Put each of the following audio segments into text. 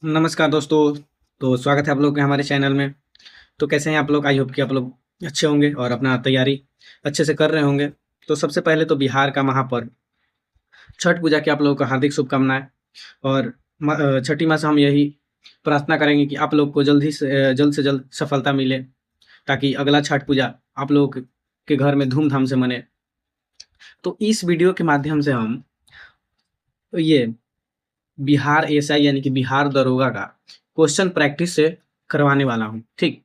नमस्कार दोस्तों। तो स्वागत है आप लोग के हमारे चैनल में। तो कैसे हैं आप लोग? आई होप कि आप लोग अच्छे होंगे और अपना तैयारी अच्छे से कर रहे होंगे। तो सबसे पहले तो बिहार का महापर्व छठ पूजा की आप लोगों को हार्दिक शुभकामनाएं। और छठी माँ से हम यही प्रार्थना करेंगे कि आप लोग को जल्द से जल्द सफलता मिले, ताकि अगला छठ पूजा आप लोग के घर में धूमधाम से मने। तो इस वीडियो के माध्यम से हम ये बिहार एएसआई यानी कि बिहार दरोगा का क्वेश्चन प्रैक्टिस से करवाने वाला हूँ। ठीक,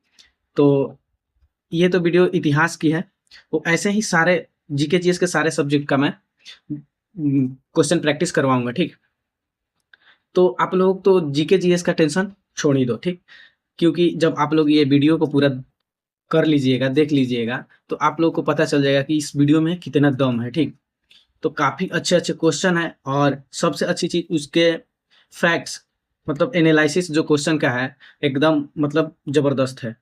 तो ये तो वीडियो इतिहास की है। वो ऐसे ही सारे जीके जीएस के सारे सब्जेक्ट का मैं क्वेश्चन प्रैक्टिस करवाऊंगा। ठीक, तो आप लोग तो जीके जीएस का टेंशन छोड़ ही दो। ठीक, क्योंकि जब आप लोग ये वीडियो को पूरा कर लीजिएगा, देख लीजिएगा, तो आप लोग को पता चल जाएगा कि इस वीडियो में कितना दम है। ठीक, तो काफ़ी अच्छे अच्छे क्वेश्चन है और सबसे अच्छी चीज़ उसके फैक्ट्स, मतलब एनालिसिस जो क्वेश्चन का है एकदम मतलब ज़बरदस्त है।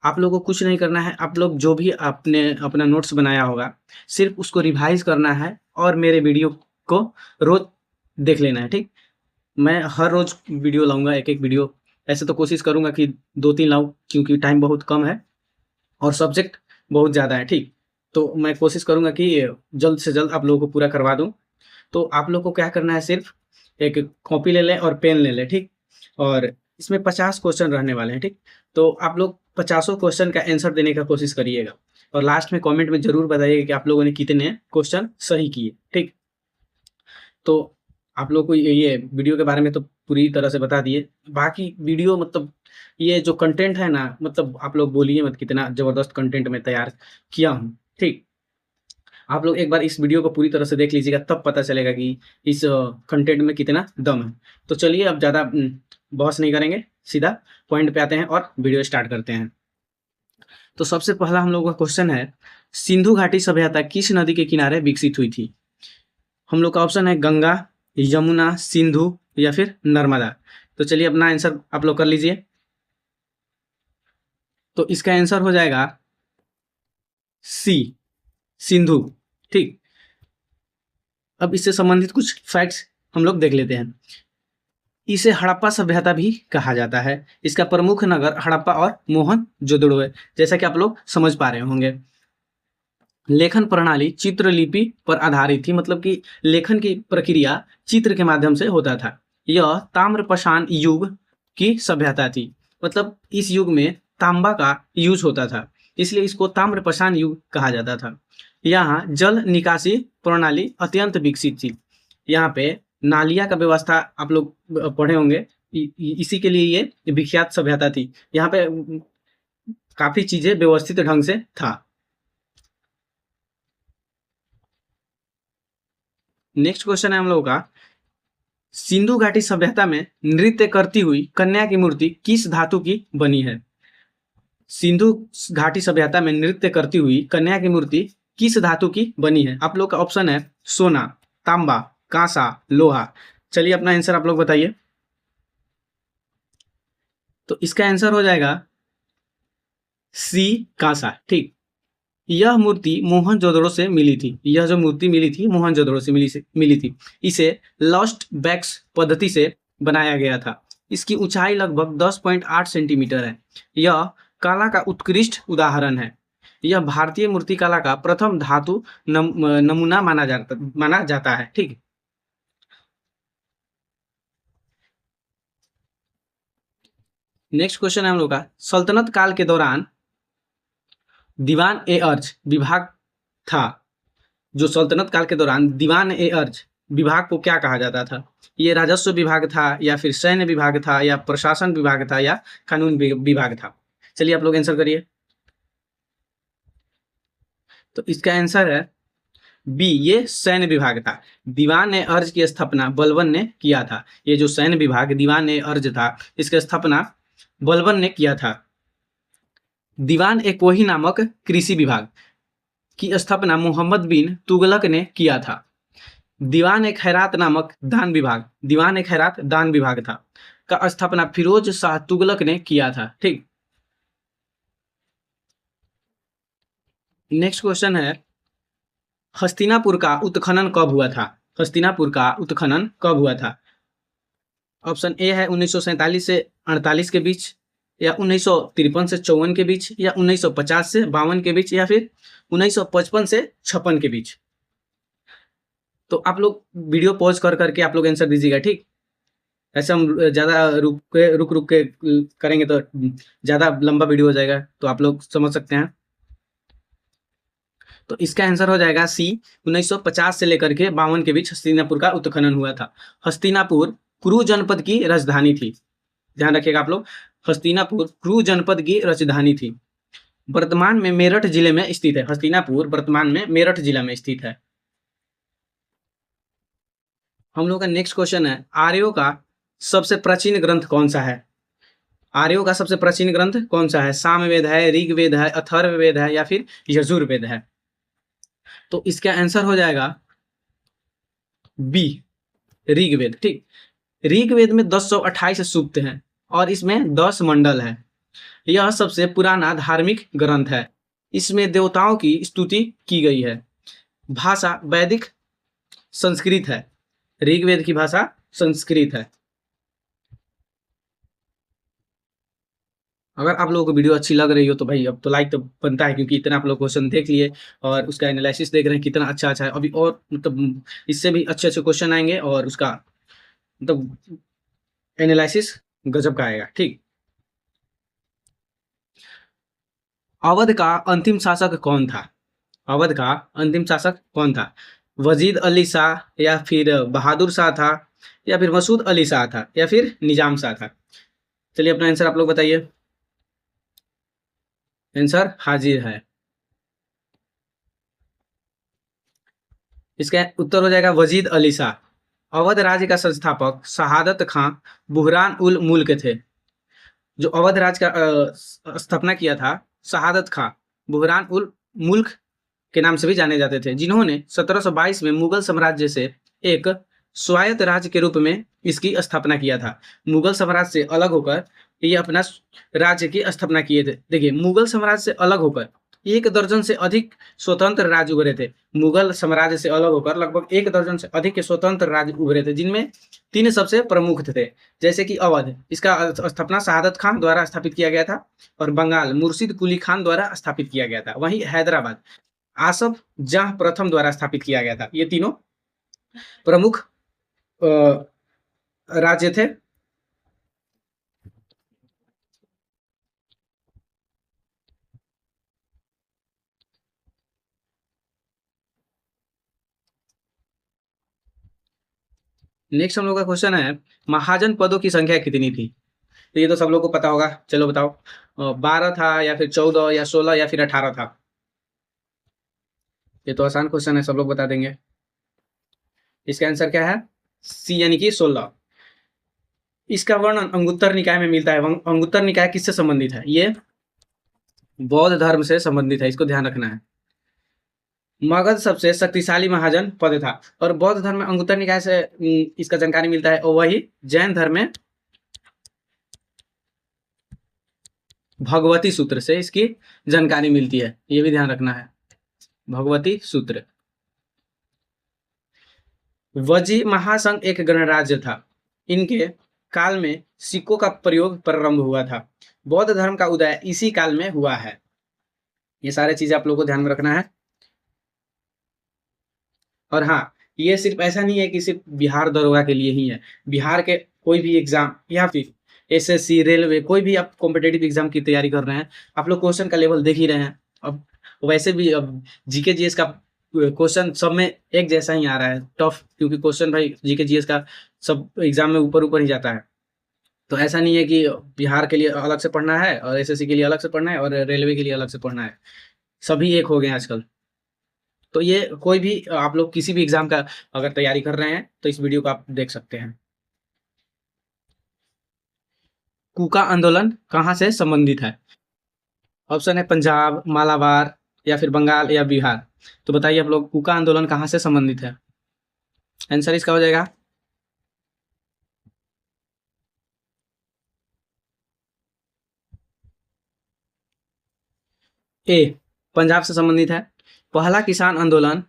आप लोगों को कुछ नहीं करना है, आप लोग जो भी आपने अपना नोट्स बनाया होगा सिर्फ उसको रिवाइज करना है और मेरे वीडियो को रोज देख लेना है। ठीक, मैं हर रोज वीडियो लाऊंगा, एक एक वीडियो। ऐसे तो कोशिश करूंगा कि 2-3 लाऊं, क्योंकि टाइम बहुत कम है और सब्जेक्ट बहुत ज़्यादा है। ठीक, तो मैं कोशिश करूंगा कि जल्द से जल्द आप लोगों को पूरा करवा दूं। तो आप लोग को क्या करना है, सिर्फ एक कॉपी ले लें और पेन ले लें। ठीक, और इसमें 50 क्वेश्चन रहने वाले हैं। ठीक, तो आप लोग 50 क्वेश्चन का आंसर देने का कोशिश करिएगा और लास्ट में कमेंट में जरूर बताइएगा कि आप लोगों ने कितने क्वेश्चन सही किए। ठीक, तो आप लोग को ये वीडियो के बारे में तो पूरी तरह से बता दिए। बाकी वीडियो मतलब ये जो कंटेंट है ना, मतलब आप लोग बोलिए मत कितना ज़बरदस्त कंटेंट मैं तैयार किया हूँ। ठीक, आप लोग एक बार इस वीडियो को पूरी तरह से देख लीजिएगा, तब पता चलेगा कि इस कंटेंट में कितना दम है। तो चलिए अब ज़्यादा बहस नहीं करेंगे, सीधा पॉइंट पे आते हैं और वीडियो स्टार्ट करते हैं। तो सबसे पहला हम लोगों का क्वेश्चन है, सिंधु घाटी सभ्यता किस नदी के किनारे विकसित हुई थी? हम लोग का ऑप्शन है गंगा, यमुना, सिंधु या फिर नर्मदा। तो चलिए अपना आंसर आप लोग कर लीजिए। तो इसका आंसर हो जाएगा सी, सिंधु। ठीक, अब इससे संबंधित कुछ फैक्ट्स हम लोग देख लेते हैं। इसे हड़प्पा सभ्यता भी कहा जाता है। इसका प्रमुख नगर हड़प्पा और मोहनजोदड़ो है, जैसा कि आप लोग समझ पा रहे होंगे। लेखन प्रणाली चित्रलिपि पर आधारित थी, मतलब कि लेखन की प्रक्रिया चित्र के माध्यम से होता था। यह ताम्रपाषाण युग की सभ्यता थी, मतलब इस युग में तांबा का यूज होता था, इसलिए इसको ताम्रपाषाण युग कहा जाता था। यहाँ जल निकासी प्रणाली अत्यंत विकसित थी। यहाँ पे नालिया का व्यवस्था आप लोग पढ़े होंगे, इसी के लिए ये विख्यात सभ्यता थी। यहाँ पे काफी चीजें व्यवस्थित ढंग से था। नेक्स्ट क्वेश्चन है हम लोगों का, सिंधु घाटी सभ्यता में नृत्य करती हुई कन्या की मूर्ति किस धातु की बनी है? सिंधु घाटी सभ्यता में नृत्य करती हुई कन्या की मूर्ति किस धातु की बनी है? आप लोग का ऑप्शन है सोना, तांबा, कांसा, लोहा। चलिए अपना आंसर आप लोग बताइए। तो इसका आंसर हो जाएगा सी, कांसा। ठीक, यह मूर्ति मोहनजोदड़ो से मिली थी। यह जो मूर्ति मिली थी मोहनजोदड़ो से मिली थी। इसे लॉस्ट बैक्स पद्धति से बनाया गया था। इसकी ऊंचाई लगभग 10.8 सेंटीमीटर है। यह कला का उत्कृष्ट उदाहरण है। यह भारतीय मूर्तिकला का प्रथम धातु नमूना माना जाता है। ठीक, नेक्स्ट क्वेश्चन है हम लोग का, सल्तनत काल के दौरान दीवान ए अर्ज विभाग था। जो सल्तनत काल के दौरान दीवान ए अर्ज विभाग को क्या कहा जाता था? ये राजस्व विभाग था या फिर सैन्य विभाग था या प्रशासन विभाग था या कानून विभाग था? चलिए आप लोग आंसर करिए। तो इसका आंसर है बी, ये सैन्य विभाग था। दीवान ए अर्ज की स्थापना बलबन ने किया था। ये जो सैन्य विभाग दीवान ए अर्ज था, इसकी स्थापना बलबन ने किया था। दीवान ए कोही नामक कृषि विभाग की स्थापना मोहम्मद बिन तुगलक ने किया था। दीवान ए खैरात नामक दान विभाग, दीवान ए खैरात दान विभाग था, का स्थापना फिरोज शाह तुगलक ने किया था। ठीक, नेक्स्ट क्वेश्चन है, हस्तिनापुर का उत्खनन कब हुआ था? हस्तिनापुर का उत्खनन कब हुआ था? ऑप्शन ए है 1947 से 48 के बीच, या 1953 से 54 के बीच, या 1950 से 52 के बीच, या फिर 1955 से 56 के बीच। तो आप लोग वीडियो पॉज कर करके आप लोग आंसर दीजिएगा, ठीक। ऐसे हम ज़्यादा रुक के करेंगे तो ज़्यादा लंबा वीडियो हो जाएगा, तो आप लोग समझ सकते हैं। तो इसका आंसर हो जाएगा सी, 1950 से लेकर के 52 के बीच हस्तिनापुर का उत्खनन हुआ था। हस्तिनापुर कुरु जनपद की राजधानी थी, ध्यान रखिएगा आप लोग, हस्तिनापुर कुरु जनपद की राजधानी थी। वर्तमान में मेरठ जिले में स्थित है। हस्तिनापुर वर्तमान में मेरठ जिला में स्थित है। हम लोग का नेक्स्ट क्वेश्चन है, आर्यों का सबसे प्राचीन ग्रंथ कौन सा है? आर्यों का सबसे प्राचीन ग्रंथ कौन सा है? सामवेद है, ऋग्वेद है, अथर्ववेद है, या फिर यजुर्वेद है? तो इसका आंसर हो जाएगा बी, ऋग्वेद, ठीक। ऋग्वेद में 1028 सूक्त हैं और इसमें 10 मंडल है। यह सबसे पुराना धार्मिक ग्रंथ है। इसमें देवताओं की स्तुति की गई है। भाषा वैदिक संस्कृत है। ऋग्वेद की भाषा संस्कृत है। अगर आप लोगों को वीडियो अच्छी लग रही हो तो भाई अब तो लाइक तो बनता है, क्योंकि इतना आप लोग क्वेश्चन देख लिए और उसका एनालिसिस देख रहे हैं कितना अच्छा अच्छा है। अभी और मतलब इससे भी अच्छे अच्छे क्वेश्चन आएंगे और उसका मतलब एनालिसिस गजब का आएगा, ठीक। अवध का अंतिम शासक कौन था? अवध का अंतिम शासक कौन था? वजीद अली शाह, या फिर बहादुर शाह था, या फिर मसूद अली शाह था, या फिर निजाम शाह था? चलिए अपना आंसर आप लोग बताइए। आंसर हाजिर है। इसका उत्तर हो जाएगा वजीद अली शाह। अवध राज्य का संस्थापक शहादत खां बुहरान उल मुल्क थे। जो अवध राज्य का स्थापना किया था, शहादत खां बुहरान उल मुल्क के नाम से भी जाने जाते थे, जिन्होंने 1722 में मुगल साम्राज्य से एक स्वायत्त राज्य के रूप में इसकी स्थापना किया था। मुगल साम्राज्य से अलग होकर ये अपना राज्य की स्थापना किए थे। देखिए, मुगल साम्राज्य से अलग होकर 1 दर्जन से अधिक स्वतंत्र राज्य उभरे थे। मुगल साम्राज्य से अलग होकर लगभग 1 दर्जन से अधिक के स्वतंत्र राज्य उभरे थे, जिनमें 3 सबसे प्रमुख थे, जैसे कि अवध, इसका स्थापना शहादत खान द्वारा स्थापित किया गया था, और बंगाल मुर्शिद कुली खान द्वारा स्थापित किया गया था। वहीं हैदराबाद आसफ जहाँ प्रथम द्वारा स्थापित किया गया था। ये तीनों प्रमुख राज्य थे। नेक्स्ट हम लोग का क्वेश्चन है, महाजन पदों की संख्या कितनी थी? तो ये तो सब लोग को पता होगा, चलो बताओ। 12 था, या फिर 14, या 16, या फिर 18 था? ये तो आसान क्वेश्चन है, सब लोग बता देंगे। इसका आंसर क्या है? सी, यानी कि 16। इसका वर्णन अंगुत्तर निकाय में मिलता है। अंगुत्तर निकाय किससे संबंधित है? ये बौद्ध धर्म से संबंधित है, इसको ध्यान रखना है। मगध सबसे शक्तिशाली महाजन पद था, और बौद्ध धर्म में अंगुत्तर निकाय से इसका जानकारी मिलता है, और वही जैन धर्म में भगवती सूत्र से इसकी जानकारी मिलती है, ये भी ध्यान रखना है, भगवती सूत्र। वजी महासंघ एक गणराज्य था। इनके काल में सिक्कों का प्रयोग प्रारंभ हुआ था। बौद्ध धर्म का उदय इसी काल में हुआ है। ये सारे चीजें आप लोगों को ध्यान में रखना है। और हाँ, ये सिर्फ ऐसा नहीं है कि सिर्फ बिहार दरोगा के लिए ही है। बिहार के कोई भी एग्जाम, या फिर एसएससी, रेलवे, कोई भी आप कॉम्पिटेटिव एग्जाम की तैयारी कर रहे हैं, आप लोग क्वेश्चन का लेवल देख ही रहे हैं। अब वैसे भी अब जीके जीएस का क्वेश्चन सब में एक जैसा ही आ रहा है, टफ, क्योंकि क्वेश्चन भाई जीके जीएस का सब एग्जाम में ऊपर ऊपर ही जाता है। तो ऐसा नहीं है कि बिहार के लिए अलग से पढ़ना है और एसएससी के लिए अलग से पढ़ना है और रेलवे के लिए अलग से पढ़ना है, सभी एक हो गए आजकल। तो ये कोई भी आप लोग किसी भी एग्जाम का अगर तैयारी कर रहे हैं तो इस वीडियो को आप देख सकते हैं। कूका आंदोलन कहाँ से संबंधित है? ऑप्शन है पंजाब, मालाबार, या फिर बंगाल, या बिहार। तो बताइए आप लोग, कूका आंदोलन कहाँ से संबंधित है? आंसर इसका हो जाएगा ए, पंजाब से संबंधित है। पहला किसान आंदोलन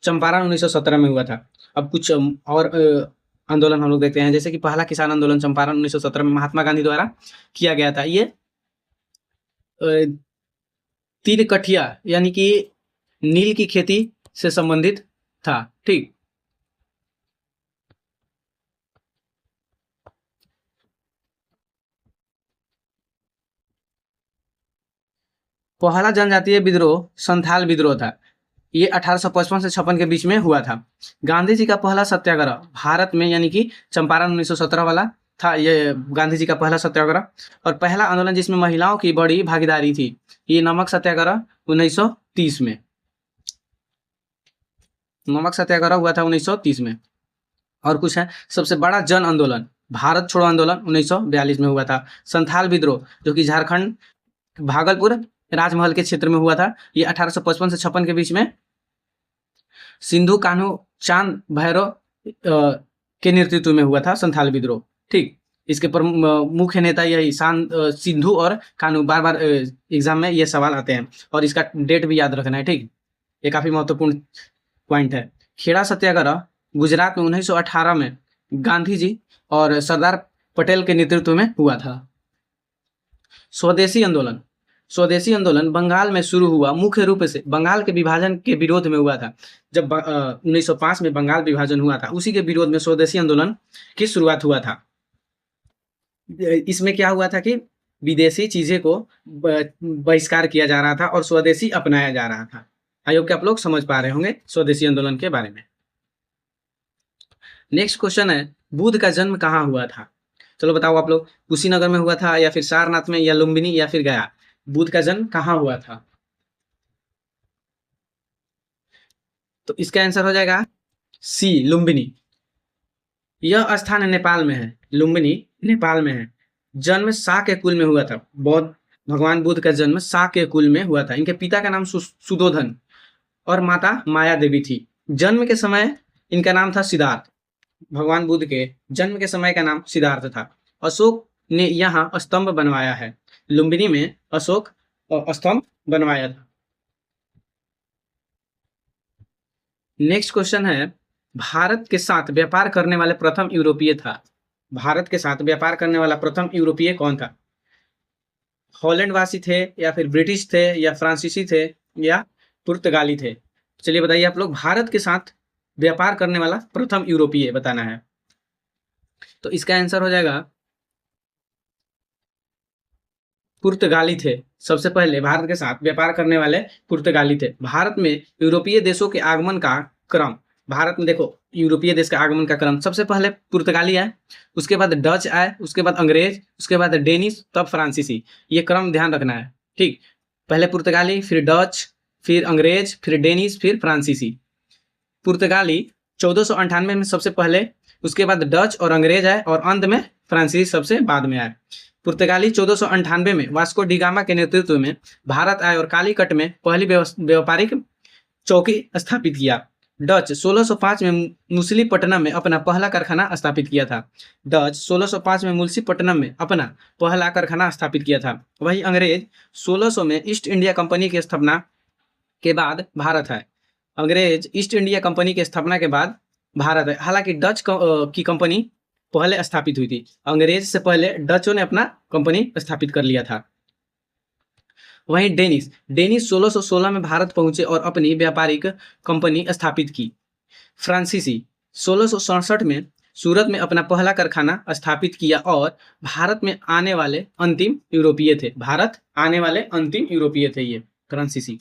चंपारण 1917 में हुआ था। अब कुछ और आंदोलन हम लोग देखते हैं, जैसे कि पहला किसान आंदोलन चंपारण 1917 में महात्मा गांधी द्वारा किया गया था। ये अ, तीन कठिया यानी कि नील की खेती से संबंधित था। ठीक, पहला जनजातीय विद्रोह संथाल विद्रोह था। ये 1855 से 56 के बीच में हुआ था। गांधी जी का पहला सत्याग्रह भारत में यानी कि चंपारण 1917 वाला था। ये गांधी जी का पहला सत्याग्रह और पहला आंदोलन जिसमें महिलाओं की बड़ी भागीदारी थी, ये नमक सत्याग्रह 1930 में। नमक सत्याग्रह हुआ था 1930 में। और कुछ है, सबसे बड़ा जन आंदोलन भारत छोड़ो आंदोलन 1942 में हुआ था। संथाल विद्रोह जो कि झारखंड भागलपुर राजमहल के क्षेत्र में हुआ था, ये 1855 से 56 के बीच में सिंधु कान्हू चांद भैरव के नेतृत्व में हुआ था संथाल विद्रोह। ठीक, इसके मुख्य नेता यही सिंधु और कान्हू। बार बार एग्जाम में ये सवाल आते हैं और इसका डेट भी याद रखना है। ठीक, ये काफी महत्वपूर्ण पॉइंट है। खेड़ा सत्याग्रह गुजरात में 1918 में गांधी जी और सरदार पटेल के नेतृत्व में हुआ था। स्वदेशी आंदोलन बंगाल में शुरू हुआ, मुख्य रूप से बंगाल के विभाजन के विरोध में हुआ था। जब 1905 में बंगाल विभाजन हुआ था, उसी के विरोध में स्वदेशी आंदोलन की शुरुआत हुआ था। इसमें क्या हुआ था कि विदेशी चीजें को बहिष्कार किया जा रहा था और स्वदेशी अपनाया जा रहा था। आई होप कि आप लोग समझ पा रहे होंगे स्वदेशी आंदोलन के बारे में। नेक्स्ट क्वेश्चन है, बुद्ध का जन्म कहाँ हुआ था? चलो बताओ आप लोग, कुशीनगर में हुआ था या फिर सारनाथ में या लुम्बिनी या फिर गया? बुद्ध का जन्म कहाँ हुआ था? तो इसका आंसर हो जाएगा सी, लुम्बिनी। यह स्थान नेपाल में है, लुम्बिनी नेपाल में है। जन्म शाक्य कुल में हुआ था। बौद्ध भगवान बुद्ध का जन्म शाक्य कुल में हुआ था। इनके पिता का नाम सुदोधन और माता माया देवी थी। जन्म के समय इनका नाम था सिद्धार्थ। भगवान बुद्ध के जन्म के समय का नाम सिद्धार्थ था। अशोक ने यहाँ स्तंभ बनवाया है, लुम्बिनी में अशोक स्तंभ बनवाया था। नेक्स्ट क्वेश्चन है, भारत के साथ व्यापार करने वाले प्रथम यूरोपीय था। भारत के साथ व्यापार करने वाला प्रथम यूरोपीय कौन था? हॉलैंड वासी थे या फिर ब्रिटिश थे या फ्रांसीसी थे या पुर्तगाली थे? चलिए बताइए आप लोग, भारत के साथ व्यापार करने वाला प्रथम यूरोपीय बताना है। तो इसका आंसर हो जाएगा पुर्तगाली थे। सबसे पहले भारत के साथ व्यापार करने वाले पुर्तगाली थे। भारत में यूरोपीय देशों के आगमन का क्रम, भारत में देखो यूरोपीय देश का आगमन का क्रम, सबसे पहले पुर्तगाली आए, उसके बाद डच आए, उसके बाद अंग्रेज, उसके बाद डेनिश, तब फ्रांसीसी। ये क्रम ध्यान रखना है। ठीक, पहले पुर्तगाली, फिर डच, फिर अंग्रेज, फिर डेनिश, फिर फ्रांसीसी। पुर्तगाली 1498 में सबसे पहले, उसके बाद डच और अंग्रेज आए और अंत में फ्रांसीसी सबसे बाद में आए। पुर्तगाली 1498 में वास्को डी गामा के नेतृत्व में भारत आए और कालीकट में पहली व्यापारिक चौकी स्थापित किया। डच 1605 में मुसलीपट्टनम में अपना पहला कारखाना स्थापित किया था। डच 1605 में मुसलीपट्टनम में अपना पहला कारखाना स्थापित किया था। वही अंग्रेज 1600 में ईस्ट इंडिया कंपनी की स्थापना के बाद भारत आए। अंग्रेज ईस्ट इंडिया कंपनी की स्थापना के बाद भारत है। हालांकि डच की कंपनी पहले स्थापित हुई थी, अंग्रेज से पहले डचों ने अपना कंपनी स्थापित कर लिया था। वहीं डेनिश 1616 में भारत पहुंचे और अपनी व्यापारिक कंपनी स्थापित की। फ्रांसीसी 1667 में सूरत में अपना पहला कारखाना स्थापित किया और भारत में आने वाले अंतिम यूरोपीय थे। भारत आने वाले अंतिम यूरोपीय थे ये फ्रांसीसी।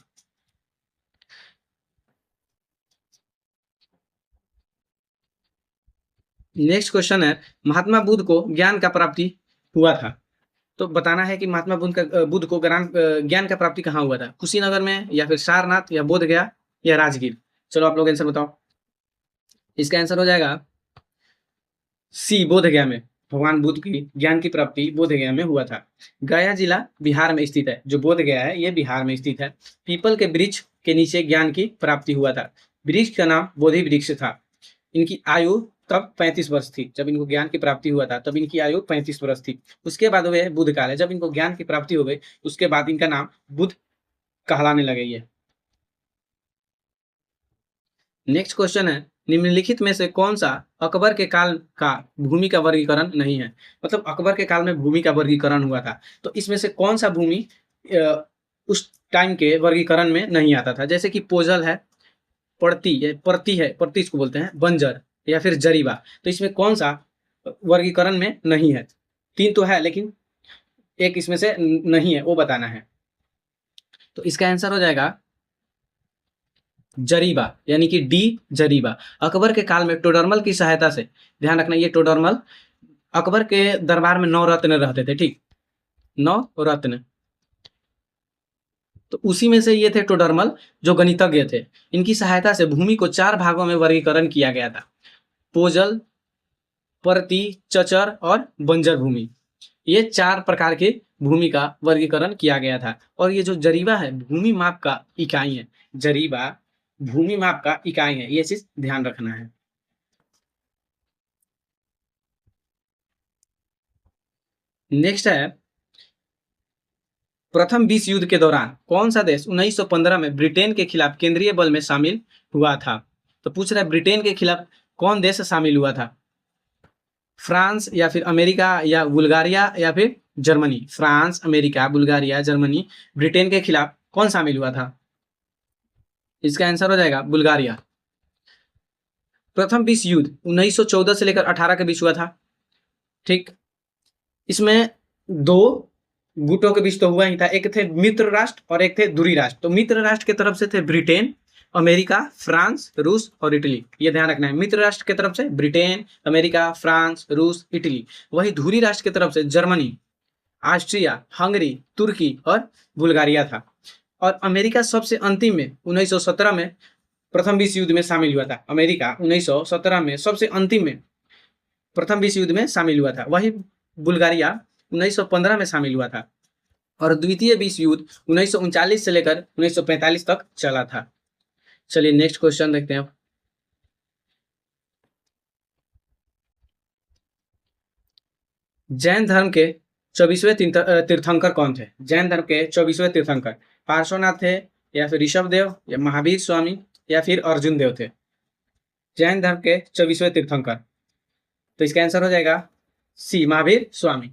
नेक्स्ट क्वेश्चन है, महात्मा बुद्ध को ज्ञान का प्राप्ति हुआ था। तो बताना है कि महात्मा बुद्ध को ज्ञान का प्राप्ति कहाँ हुआ था? कुशीनगर में या फिर सारनाथ या बोध गया या राजगीर? चलो आप लोग आंसर बताओ। इसका आंसर हो जाएगा सी, बोध गया में। भगवान बुद्ध की ज्ञान की प्राप्ति बोध गया में हुआ था। गया जिला बिहार में स्थित है। जो बोध गया है ये बिहार में स्थित है। पीपल के वृक्ष के नीचे ज्ञान की प्राप्ति हुआ था। वृक्ष का नाम बोधि वृक्ष था। इनकी आयु तब 35 वर्ष थी। जब इनको ज्ञान की प्राप्ति हुआ था तब इनकी आयु 35 वर्ष थी। उसके बाद वे बुद्ध काल है। जब इनको ज्ञान की प्राप्ति हो गई उसके बाद इनका नाम बुद्ध कहलाने लगे ये। नेक्स्ट क्वेश्चन है, निम्नलिखित में से कौन सा अकबर के काल का भूमि का वर्गीकरण नहीं है? मतलब अकबर के काल में भूमि का वर्गीकरण हुआ था, तो इसमें से कौन सा भूमि उस टाइम के वर्गीकरण में नहीं आता था? जैसे कि पोजल है, परती है, परती इसको बोलते हैं, बंजर या फिर जरीबा। तो इसमें कौन सा वर्गीकरण में नहीं है? 3 तो है, लेकिन एक इसमें से नहीं है, वो बताना है। तो इसका आंसर हो जाएगा जरीबा, यानी कि डी, जरीबा। अकबर के काल में टोडरमल की सहायता से, ध्यान रखना ये टोडरमल, अकबर के दरबार में 9 रत्न रहते थे, ठीक, 9 रत्न। तो उसी में से ये थे टोडरमल, जो गणितज्ञ थे। इनकी सहायता से भूमि को 4 भागों में वर्गीकरण किया गया था: पोजल, परती, चचर और बंजर भूमि। ये 4 प्रकार के भूमि का वर्गीकरण किया गया था। और ये जो जरीबा है, भूमि माप का इकाई है। जरीबा भूमि माप का इकाई है, ये चीज ध्यान रखना है। नेक्स्ट है, प्रथम विश्व युद्ध के दौरान कौन सा देश 1915 में ब्रिटेन के खिलाफ केंद्रीय बल में शामिल हुआ था? तो पूछ रहा है ब्रिटेन के खिलाफ कौन देश शामिल हुआ था? फ्रांस या फिर अमेरिका या बुल्गारिया या फिर Germany? France, America, Bulgaria, Germany, Britain के खिलाफ कौन शामिल हुआ था? इसका आंसर हो जाएगा बुल्गारिया। प्रथम विश्व युद्ध 1914 से लेकर 18 के बीच हुआ था, ठीक। इसमें 2 गुटों के बीच तो हुआ ही था, एक थे मित्र राष्ट्र और एक थे दूरी राष्ट्र। तो मित्र राष्ट्र की तरफ से थे ब्रिटेन, अमेरिका, फ्रांस, रूस और इटली। ये ध्यान रखना है, मित्र राष्ट्र की तरफ से ब्रिटेन, अमेरिका, फ्रांस, रूस, इटली। वही धुरी राष्ट्र की तरफ से जर्मनी, ऑस्ट्रिया, हंगरी, तुर्की और बुल्गारिया था। और अमेरिका सबसे अंतिम में 1917 में प्रथम विश्व युद्ध में शामिल हुआ था। अमेरिका 1917 में सबसे अंतिम में प्रथम विश्व युद्ध में शामिल हुआ था। वही बुल्गारिया 1915 में शामिल हुआ था। और द्वितीय विश्व युद्ध 1939 से लेकर 1945 तक चला था। चलिए नेक्स्ट क्वेश्चन देखते हैं। जैन धर्म के 24वें तीर्थंकर कौन थे? जैन धर्म के 24वें तीर्थंकर पार्श्वनाथ थे, या फिर ऋषभ देव, या महावीर स्वामी, या फिर अर्जुन देव थे? जैन धर्म के 24वें तीर्थंकर, तो इसका आंसर हो जाएगा सी, महावीर स्वामी।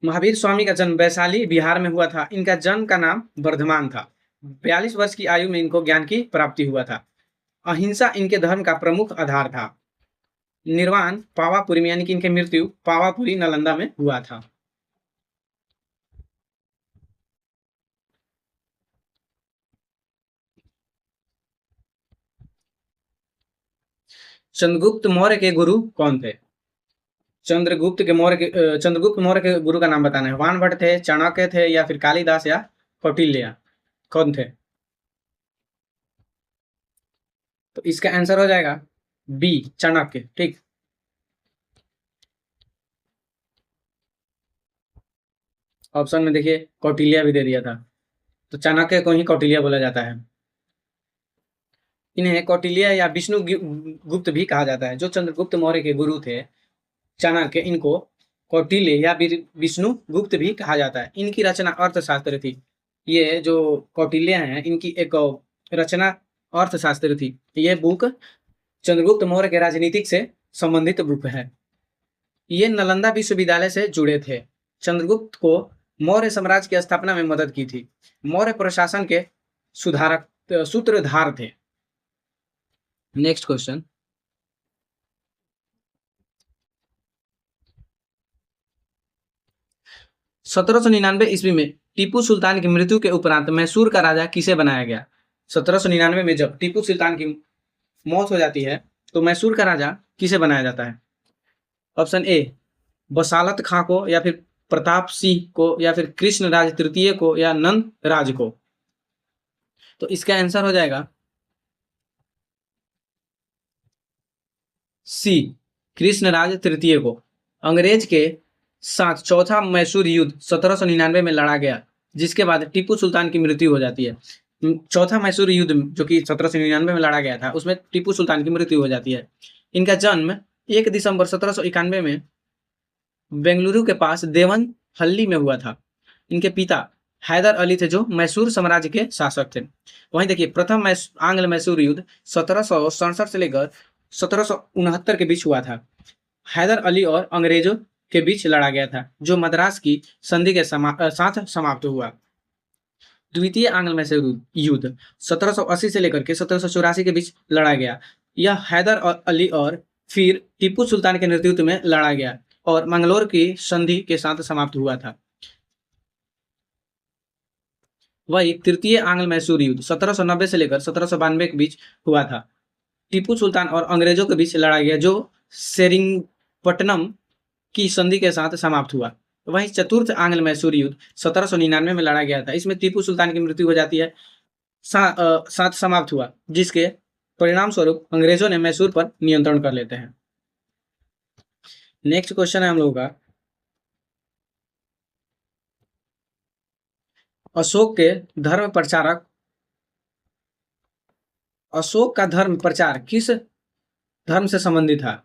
महावीर स्वामी का जन्म वैशाली, बिहार में हुआ था। इनका जन्म का नाम वर्धमान था। 42 वर्ष की आयु में इनको ज्ञान की प्राप्ति हुआ था। अहिंसा इनके धर्म का प्रमुख आधार था। निर्वाण पावापुरी में, यानी कि इनकी मृत्यु पावापुरी, नालंदा में हुआ था। चंद्रगुप्त मौर्य के गुरु कौन थे? चंद्रगुप्त मौर्य के गुरु का नाम बताना है। वानभट्ट थे, चाणक्य थे, या फिर कालिदास या कौटिल्य? कौन थे? तो इसका आंसर हो जाएगा बी, चाणक्य, ठीक। ऑप्शन में देखिए कौटिल्य भी दे दिया था, तो चाणक्य को ही कौटिल्य बोला जाता है। इन्हें कौटिल्य या विष्णु गुप्त भी कहा जाता है। जो चंद्रगुप्त मौर्य के गुरु थे चाणक्य, इनको कौटिल्य या विष्णु गुप्त भी कहा जाता है। इनकी रचना अर्थशास्त्र थी। ये जो कौटिल्य हैं, इनकी एक रचना अर्थशास्त्र थी। ये बुक चंद्रगुप्त मौर्य के राजनीतिक से संबंधित बुक है। ये नालंदा विश्वविद्यालय से जुड़े थे। चंद्रगुप्त को मौर्य साम्राज्य की स्थापना में मदद की थी। मौर्य प्रशासन के सुधारक सूत्रधार थे। नेक्स्ट क्वेश्चन, 1799 ईस्वी में टीपू सुल्तान की मृत्यु के उपरांत मैसूर का राजा किसे बनाया गया? 1799 में जब टीपू सुल्तान की मौत हो जाती है, तो मैसूर का राजा किसे बनाया जाता है? ऑप्शन ए बसालत खां को, या फिर प्रताप सिंह को, या फिर कृष्ण राज तृतीय को, या नंद राज को? तो इसका आंसर हो जाएगा सी, कृष्णराज तृतीय को। अंग्रेज के साथ चौथा मैसूर युद्ध 1799 में लड़ा गया, जिसके बाद टीपू सुल्तान की मृत्यु हो जाती है। चौथा मैसूर युद्ध जो कि 1799 में लड़ा गया था, उसमें टीपू सुल्तान की मृत्यु हो जाती है। इनका जन्म 1 दिसंबर 1791 में बेंगलुरु के पास देवन हल्ली में हुआ था। इनके पिता हैदर अली थे जो मैसूर साम्राज्य के शासक थे। वहीं देखिए प्रथम आंग्ल मैसूर युद्ध 1767 से लेकर 1769 के बीच हुआ था। हैदर अली और अंग्रेजों के बीच लड़ा गया था, जो मद्रास की संधि के साथ समाप्त हुआ। द्वितीय आंग्ल मैसूर युद्ध 1780 से लेकर के 1784 के बीच लड़ा गया। यह हैदर अली और फिर टीपू सुल्तान के नेतृत्व में लड़ा गया और मंगलोर की संधि के साथ समाप्त हुआ था। वही तृतीय आंग्ल मैसूर युद्ध 1790 से लेकर 1792 के बीच हुआ था। टीपू सुल्तान और अंग्रेजों के बीच लड़ा गया, जो सेरिंगपट्टनम की संधि के साथ समाप्त हुआ। वहीं चतुर्थ आंग्ल मैसूर युद्ध 1799 में लड़ा गया था। इसमें टीपू सुल्तान की मृत्यु हो जाती है, साथ समाप्त हुआ, जिसके परिणाम स्वरूप अंग्रेजों ने मैसूर पर नियंत्रण कर लेते हैं। नेक्स्ट क्वेश्चन है हम लोगों का, अशोक के धर्म प्रचारक, अशोक का धर्म प्रचार किस धर्म से संबंधित था?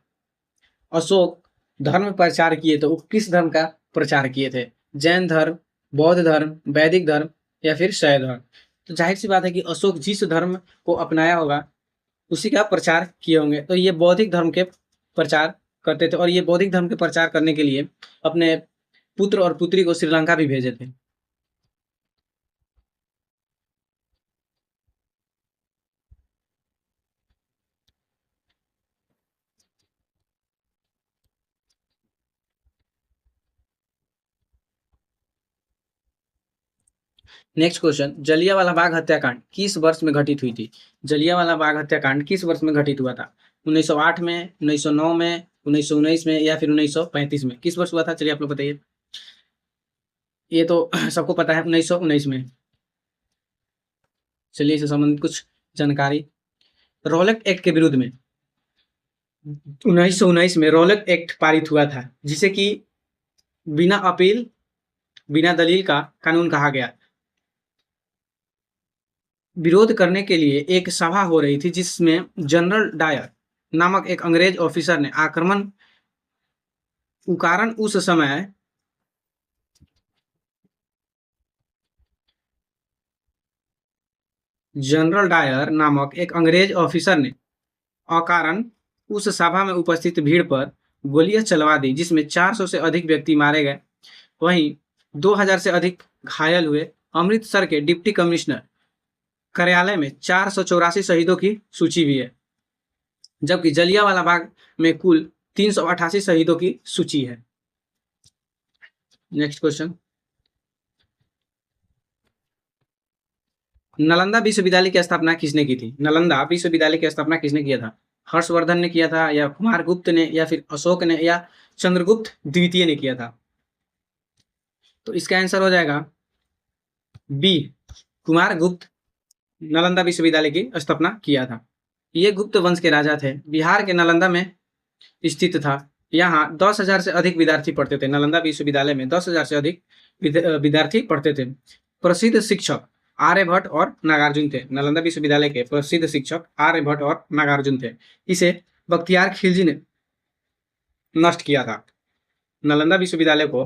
अशोक धर्म प्रचार किए तो वो किस धर्म का प्रचार किए थे? जैन धर्म, बौद्ध धर्म, वैदिक धर्म या फिर शैव धर्म? तो जाहिर सी बात है कि अशोक जिस धर्म को अपनाया होगा उसी का प्रचार किए होंगे। तो ये बौद्धिक धर्म के प्रचार करते थे और ये बौद्धिक धर्म के प्रचार करने के लिए अपने पुत्र और पुत्री को श्रीलंका भी भेजे थे। नेक्स्ट क्वेश्चन, जलियांवाला बाग हत्याकांड किस वर्ष में घटित हुई थी? जलियांवाला बाग हत्याकांड किस वर्ष में घटित हुआ था? 1908 में, 1909 में, 1919 में या फिर 1935 में? किस वर्ष हुआ था? चलिए आप लोग बताइए। ये तो सबको पता है, 1919 में। चलिए इससे संबंधित कुछ जानकारी। रॉलेट एक्ट के विरुद्ध में 1919 में रॉलेट एक्ट पारित हुआ था, जिसे कि बिना अपील, बिना दलील का कानून कहा गया। विरोध करने के लिए एक सभा हो रही थी, जिसमें जनरल डायर नामक एक अंग्रेज ऑफिसर ने आक्रमण कारण उस समय जनरल डायर नामक एक अंग्रेज ऑफिसर ने अकारण उस सभा में उपस्थित भीड़ पर गोलियां चलवा दी, जिसमें 400 से अधिक व्यक्ति मारे गए। वहीं 2000 से अधिक घायल हुए। अमृतसर के डिप्टी कमिश्नर कार्यालय में 484 शहीदों की सूची भी है, जबकि जलियांवाला बाग में कुल 388 शहीदों की सूची है। नेक्स्ट क्वेश्चन, नालंदा विश्वविद्यालय की स्थापना किसने की थी? नालंदा विश्वविद्यालय की स्थापना किसने किया था? हर्षवर्धन ने किया था, या कुमार गुप्त ने, या फिर अशोक ने, या चंद्रगुप्त द्वितीय ने किया था? तो इसका आंसर हो जाएगा बी, कुमार गुप्त नालंदा विश्वविद्यालय की स्थापना किया था। ये गुप्त वंश के राजा थे। बिहार के नालंदा में स्थित था। यहाँ 10,000 से अधिक विद्यार्थी पढ़ते थे। नालंदा विश्वविद्यालय में 10,000 से अधिक विद्यार्थी पढ़ते थे। प्रसिद्ध शिक्षक आर्यभट्ट और नागार्जुन थे। नालंदा विश्वविद्यालय के प्रसिद्ध शिक्षक आर्यभट्ट और नागार्जुन थे। इसे बख्तियार खिलजी ने नष्ट किया था। नालंदा विश्वविद्यालय को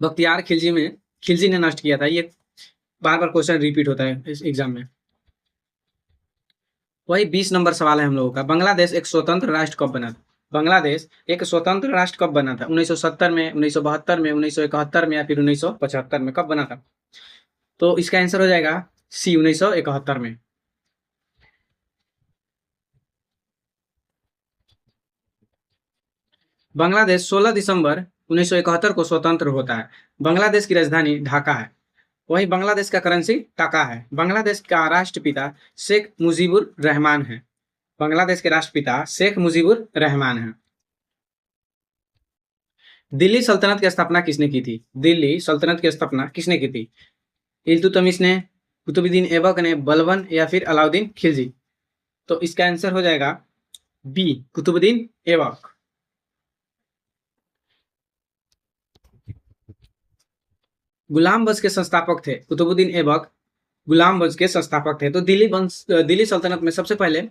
बख्तियार खिलजी ने नष्ट किया था। ये बार बार क्वेश्चन रिपीट होता है इस एग्जाम में। वही 20 नंबर सवाल है हम लोगों का, बांग्लादेश एक स्वतंत्र राष्ट्र कब बना था? बांग्लादेश एक स्वतंत्र राष्ट्र कब बना था? 1970 में, 1972 में, 1971 में या फिर 1975 में? कब बना था? तो इसका आंसर हो जाएगा सी, 1971 में। बांग्लादेश 16 दिसंबर 1971 को स्वतंत्र होता है। बांग्लादेश की राजधानी ढाका है। वही बांग्लादेश का करेंसी टाका है। बांग्लादेश का राष्ट्रपिता शेख मुजीबुर रहमान है। बांग्लादेश के राष्ट्रपिता शेख मुजीबुर रहमान है। दिल्ली सल्तनत की स्थापना किसने की थी? दिल्ली सल्तनत की स्थापना किसने की थी? इल्तुतमिश ने, कुतुबुद्दीन ऐबक ने, बलबन या फिर अलाउद्दीन खिलजी? तो इसका आंसर हो जाएगा बी, कुतुबुद्दीन ऐबक। गुलाम वंश के संस्थापक थे कुतुबुद्दीन ऐबक। गुलाम वंश के संस्थापक थे। तो दिल्ली सल्तनत में सबसे पहले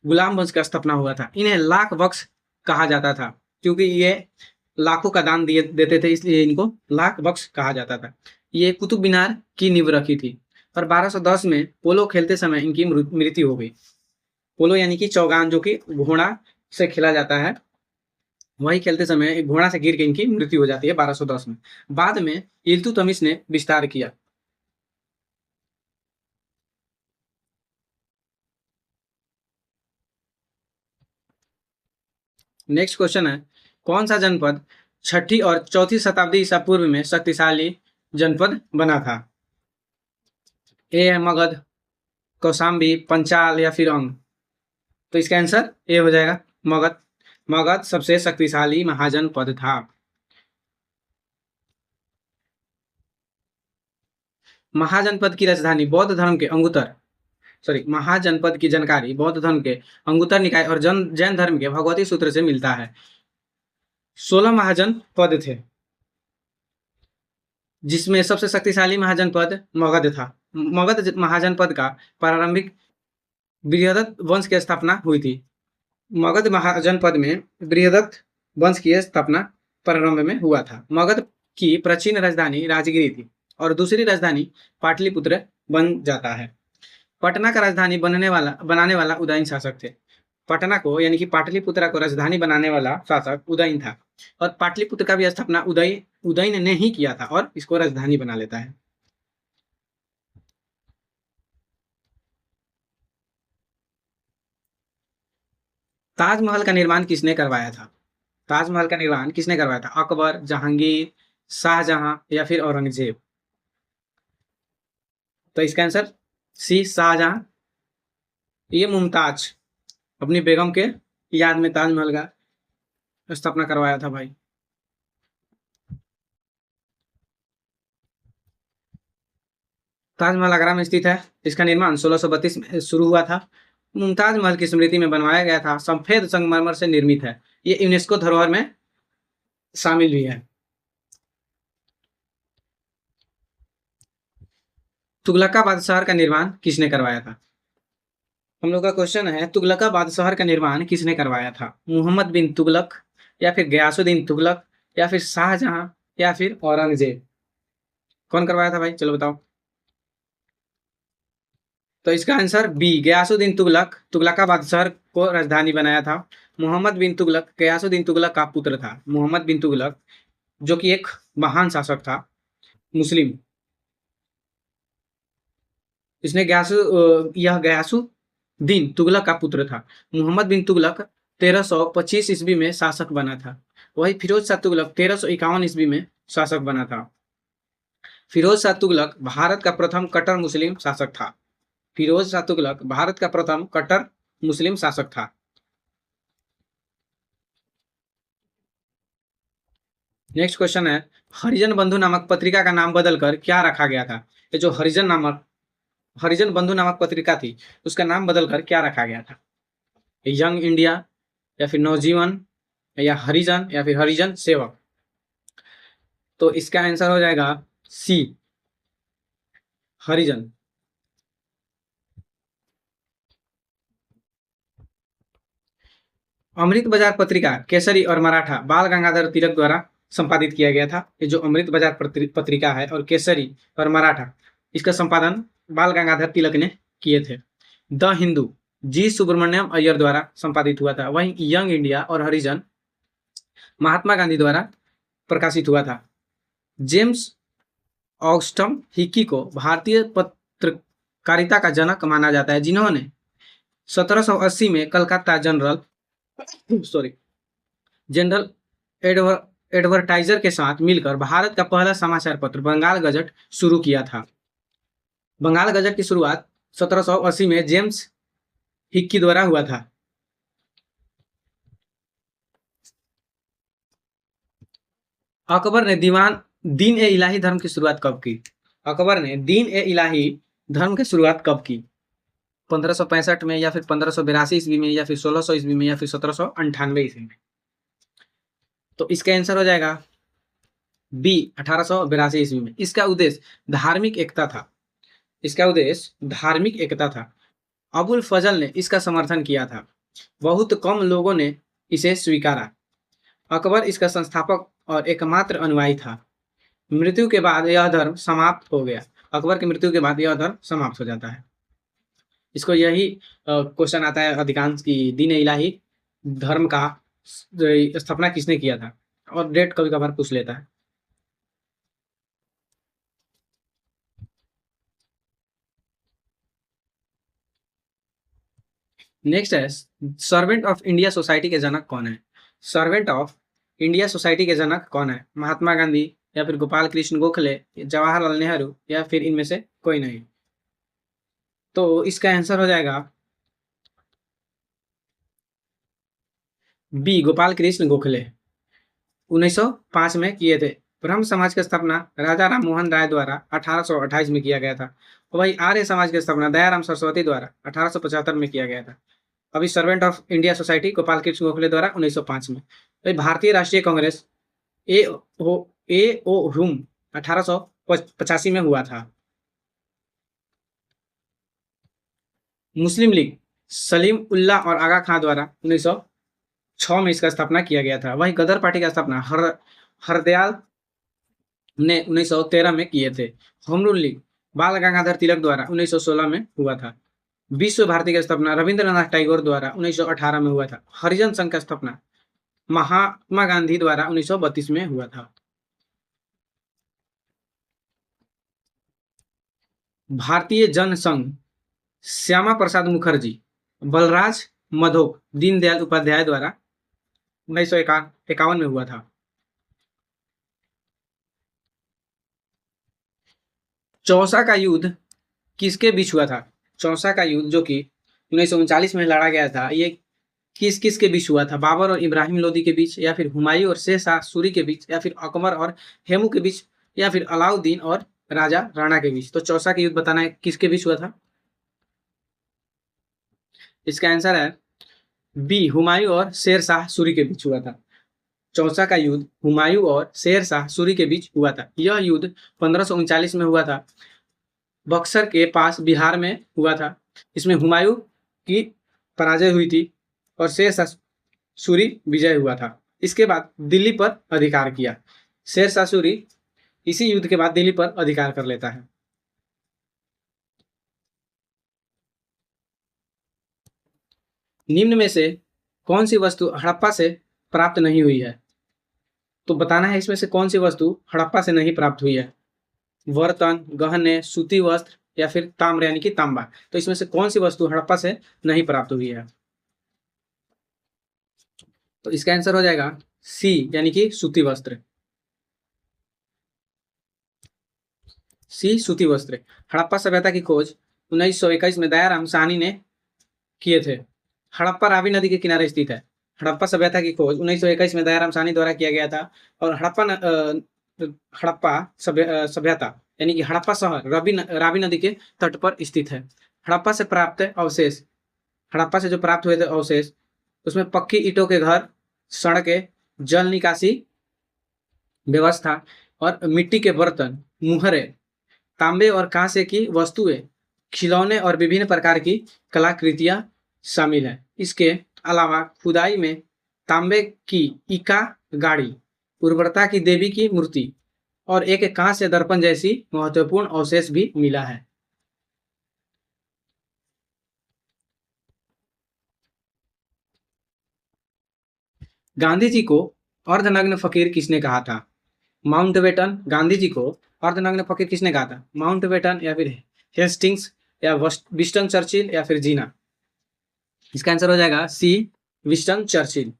गुलाम वंश का स्थापना हुआ था। इन्हें लाख बख्श कहा जाता था, क्योंकि ये लाखों का दान देते थे, इसलिए इनको लाख बख्श कहा जाता था। ये कुतुब मीनार की नींव रखी थी। और 1210 में पोलो खेलते समय इनकी मृत्यु हो गई। पोलो यानी कि चौगान, जो कि घोड़ा से खेला जाता है, वही खेलते समय एक घोड़ा से गिर के इनकी मृत्यु हो जाती है 1210 में। बाद में इल्तुतमिश ने विस्तार किया। नेक्स्ट क्वेश्चन है, कौन सा जनपद छठी और चौथी शताब्दी ईसा पूर्व में शक्तिशाली जनपद बना था? ए है मगध, कौशाम्बी, पंचाल या फिर अंग। तो इसका आंसर ए हो जाएगा, मगध। मगध सबसे शक्तिशाली महाजनपद था। महाजनपद की राजधानी बौद्ध धर्म के महाजनपद की जानकारी बौद्ध धर्म के अंगुतर निकाय और जैन धर्म के भगवती सूत्र से मिलता है। 16 महाजनपद थे, जिसमें सबसे शक्तिशाली महाजनपद मगध था। मगध महाजनपद का प्रारंभिक बृहदत्त वंश की स्थापना हुई थी। मगध महाजनपद में बृहदत्त वंश की स्थापना प्रारंभ में हुआ था। मगध की प्राचीन राजधानी राजगिरी थी और दूसरी राजधानी पाटलिपुत्र बन जाता है। पटना का राजधानी बनाने वाला उदयन शासक थे। पटना को यानी कि पाटलिपुत्र को राजधानी बनाने वाला शासक उदयन था और पाटलिपुत्र का भी स्थापना उदयन ने ही किया था और इसको राजधानी बना लेता है। ताजमहल का निर्माण किसने करवाया था? ताजमहल का निर्माण किसने करवाया था? अकबर, जहांगीर, शाहजहां या फिर औरंगजेब। तो इसका आंसर सी, शाहजहां। ये मुमताज अपनी बेगम के याद में ताजमहल का स्थापना करवाया था भाई। ताजमहल आगरा में स्थित है। इसका निर्माण 1632 में शुरू हुआ था। मुमताज महल की स्मृति में बनवाया गया था। सफेद संगमरमर से निर्मित है। ये यूनेस्को धरोहर में शामिल भी है। तुगलकाबाद शहर का निर्माण किसने करवाया था? हम लोग का क्वेश्चन है, तुगलकाबाद शहर का निर्माण किसने करवाया था? मोहम्मद बिन तुगलक या फिर गयासुद्दीन तुगलक या फिर शाहजहां या फिर औरंगजेब। कौन करवाया था भाई, चलो बताओ। तो इसका आंसर बी, गयासुद्दीन तुगलक तुगलकाबाद शहर को राजधानी बनाया था। मोहम्मद बिन तुगलक गयासुद्दीन तुगलक का पुत्र था। मोहम्मद बिन तुगलक जो कि एक महान शासक था मुस्लिम। इसने गयासुद्दीन तुगलक का पुत्र था। मोहम्मद बिन तुगलक 1325 ईस्वी में शासक बना था। वही फिरोज शाह तुगलक 1351 ईस्वी में शासक बना था। फिरोज शाह तुगलक भारत का प्रथम कट्टर मुस्लिम शासक था। फिरोज शाह तुगलक भारत का प्रथम कट्टर मुस्लिम शासक था। नेक्स्ट क्वेश्चन है, हरिजन बंधु नामक पत्रिका का नाम बदलकर क्या रखा गया था? ये जो हरिजन बंधु नामक पत्रिका थी, उसका नाम बदलकर क्या रखा गया था? यंग इंडिया या फिर नवजीवन या हरिजन या फिर हरिजन सेवक। तो इसका आंसर हो जाएगा सी, हरिजन। अमृत बाजार पत्रिका केसरी और मराठा बाल गंगाधर तिलक द्वारा संपादित किया गया था। ये जो अमृत बाजार पत्रिका है और केसरी और मराठा, इसका संपादन बाल गंगाधर तिलक ने किए थे। द हिंदू जी सुब्रमण्यम अय्यर द्वारा संपादित हुआ था। वहीं यंग इंडिया और हरिजन महात्मा गांधी द्वारा प्रकाशित हुआ था। जेम्स ऑगस्टम हिकी को भारतीय पत्रकारिता का जनक माना जाता है, जिन्होंने 1780 में कलकत्ता जनरल एडवर्टाइजर के साथ मिलकर भारत का पहला समाचार पत्र बंगाल गजट शुरू किया था। बंगाल गजट की शुरुआत 1780 में जेम्स हिक्की द्वारा हुआ था। अकबर ने दीन ए इलाही धर्म की शुरुआत कब की? अकबर ने दीन ए इलाही धर्म की शुरुआत कब की? 1565 में या फिर 1582 ईस्वी में या फिर 1600 ईस्वी में या फिर 1798 ईस्वी में। तो इसका आंसर हो जाएगा बी, 1882 ईस्वी में। इसका उद्देश्य धार्मिक एकता था। इसका उद्देश्य धार्मिक एकता था। अबुल फजल ने इसका समर्थन किया था। बहुत कम लोगों ने इसे स्वीकारा। अकबर इसका संस्थापक और एकमात्र अनुयायी था। मृत्यु के बाद यह धर्म समाप्त हो गया। अकबर की मृत्यु के बाद यह धर्म समाप्त हो जाता है। इसको यही क्वेश्चन आता है अधिकांश की दीन इलाही धर्म का स्थापना किसने किया था, और डेट कभी कभार पूछ लेता है। नेक्स्ट है सर्वेंट ऑफ इंडिया सोसाइटी के जनक कौन है। सर्वेंट ऑफ इंडिया सोसाइटी के जनक कौन है? महात्मा गांधी, या फिर गोपाल कृष्ण गोखले, जवाहरलाल नेहरू, या फिर इनमें से कोई नहीं। तो इसका आंसर हो जाएगा बी, गोपाल कृष्ण गोखले। 1905 में किए थे। ब्रह्म समाज की स्थापना राजा राम मोहन राय द्वारा 1828 में किया गया था। वही आर्य समाज की स्थापना दयाराम सरस्वती द्वारा 1875 में किया गया था। अभी servant of India society Gopal Krishna Gokhale द्वारा 1905 में। वही भारतीय राष्ट्रीय कांग्रेस ए ओ रूम 1885 में हुआ था। मुस्लिम लीग सलीम उल्लाह और आगा खां द्वारा 1906 में इसका स्थापना किया गया था। वही गदर पार्टी का स्थापना हरदयाल ने 1913 में किए थे। होम रूल लीग बाल गंगाधर तिलक द्वारा 1916 में हुआ था। विश्व भारती की स्थापना रविंद्रनाथ टैगोर द्वारा 1918 में हुआ था। हरिजन संघ का स्थापना महात्मा गांधी द्वारा 1932 में हुआ था। भारतीय जन संघ श्यामा प्रसाद मुखर्जी, बलराज मधोक, दीनदयाल उपाध्याय द्वारा 1951 में हुआ था। चौसा का युद्ध किसके बीच हुआ था? चौसा का युद्ध जो कि 1939 में लड़ा गया था, ये किस किस के बीच हुआ था? बाबर और इब्राहिम लोदी के बीच, या फिर हुमायूं और शेर शाह सूरी के बीच, या फिर अकबर और हेमू के बीच, या फिर अलाउद्दीन और राजा राणा के बीच? तो चौसा का युद्ध बताना है किसके बीच हुआ था। इसका आंसर है बी, हुमायूं और शेर शाह सूरी के बीच हुआ था। चौसा का युद्ध हुमायूं और शेर शाह सूरी के बीच हुआ था। यह युद्ध 1539 में हुआ था। बक्सर के पास बिहार में हुआ था। इसमें हुमायूं की पराजय हुई थी और शेर शाह सूरी विजय हुआ था। इसके बाद दिल्ली पर अधिकार किया। शेर शाह सूरी इसी युद्ध के बाद दिल्ली पर अधिकार कर लेता है। निम्न में से कौन सी वस्तु हड़प्पा से प्राप्त नहीं हुई है? तो बताना है इसमें से कौन सी वस्तु हड़प्पा से नहीं प्राप्त हुई है। बर्तन, गहने, सूती वस्त्र, या फिर ताम्र यानी कि तांबा। तो इसमें से कौन सी वस्तु हड़प्पा से नहीं प्राप्त हुई है? तो इसका आंसर हो जाएगा सी, यानी कि सूती वस्त्र। सी, सूती वस्त्र। हड़प्पा सभ्यता की खोज 1921 में दयाराम साहनी ने किए थे। हड़प्पा रावी नदी के किनारे स्थित है। हड़प्पा सभ्यता की खोज 1921 में दयाराम साहनी द्वारा किया गया था। और हड़प्पा सभ्यता यानी कि हड़प्पा शहर रावी नदी के तट पर स्थित है। हड़प्पा से प्राप्त अवशेष, हड़प्पा से जो प्राप्त हुए थे अवशेष, उसमें पक्की ईंटों के घर, सड़कें, जल निकासी व्यवस्था और मिट्टी के बर्तन, मुहरे, तांबे और कांसे की वस्तुएं, खिलौने और विभिन्न प्रकार की कलाकृतियां शामिल है। इसके अलावा खुदाई में तांबे की इका गाड़ी, उर्वरता की देवी की मूर्ति और एक कांस्य दर्पण जैसी महत्वपूर्ण अवशेष भी मिला है। गांधी जी को अर्धनग्न फकीर किसने कहा था? माउंटबेटन। गांधी जी को अर्धनग्न फकीर किसने कहा था? माउंटबेटन, या फिर हेस्टिंग्स, या विस्टन चर्चिल, या फिर जीना? इसका आंसर हो जाएगा सी, विस्टन चर्चिल।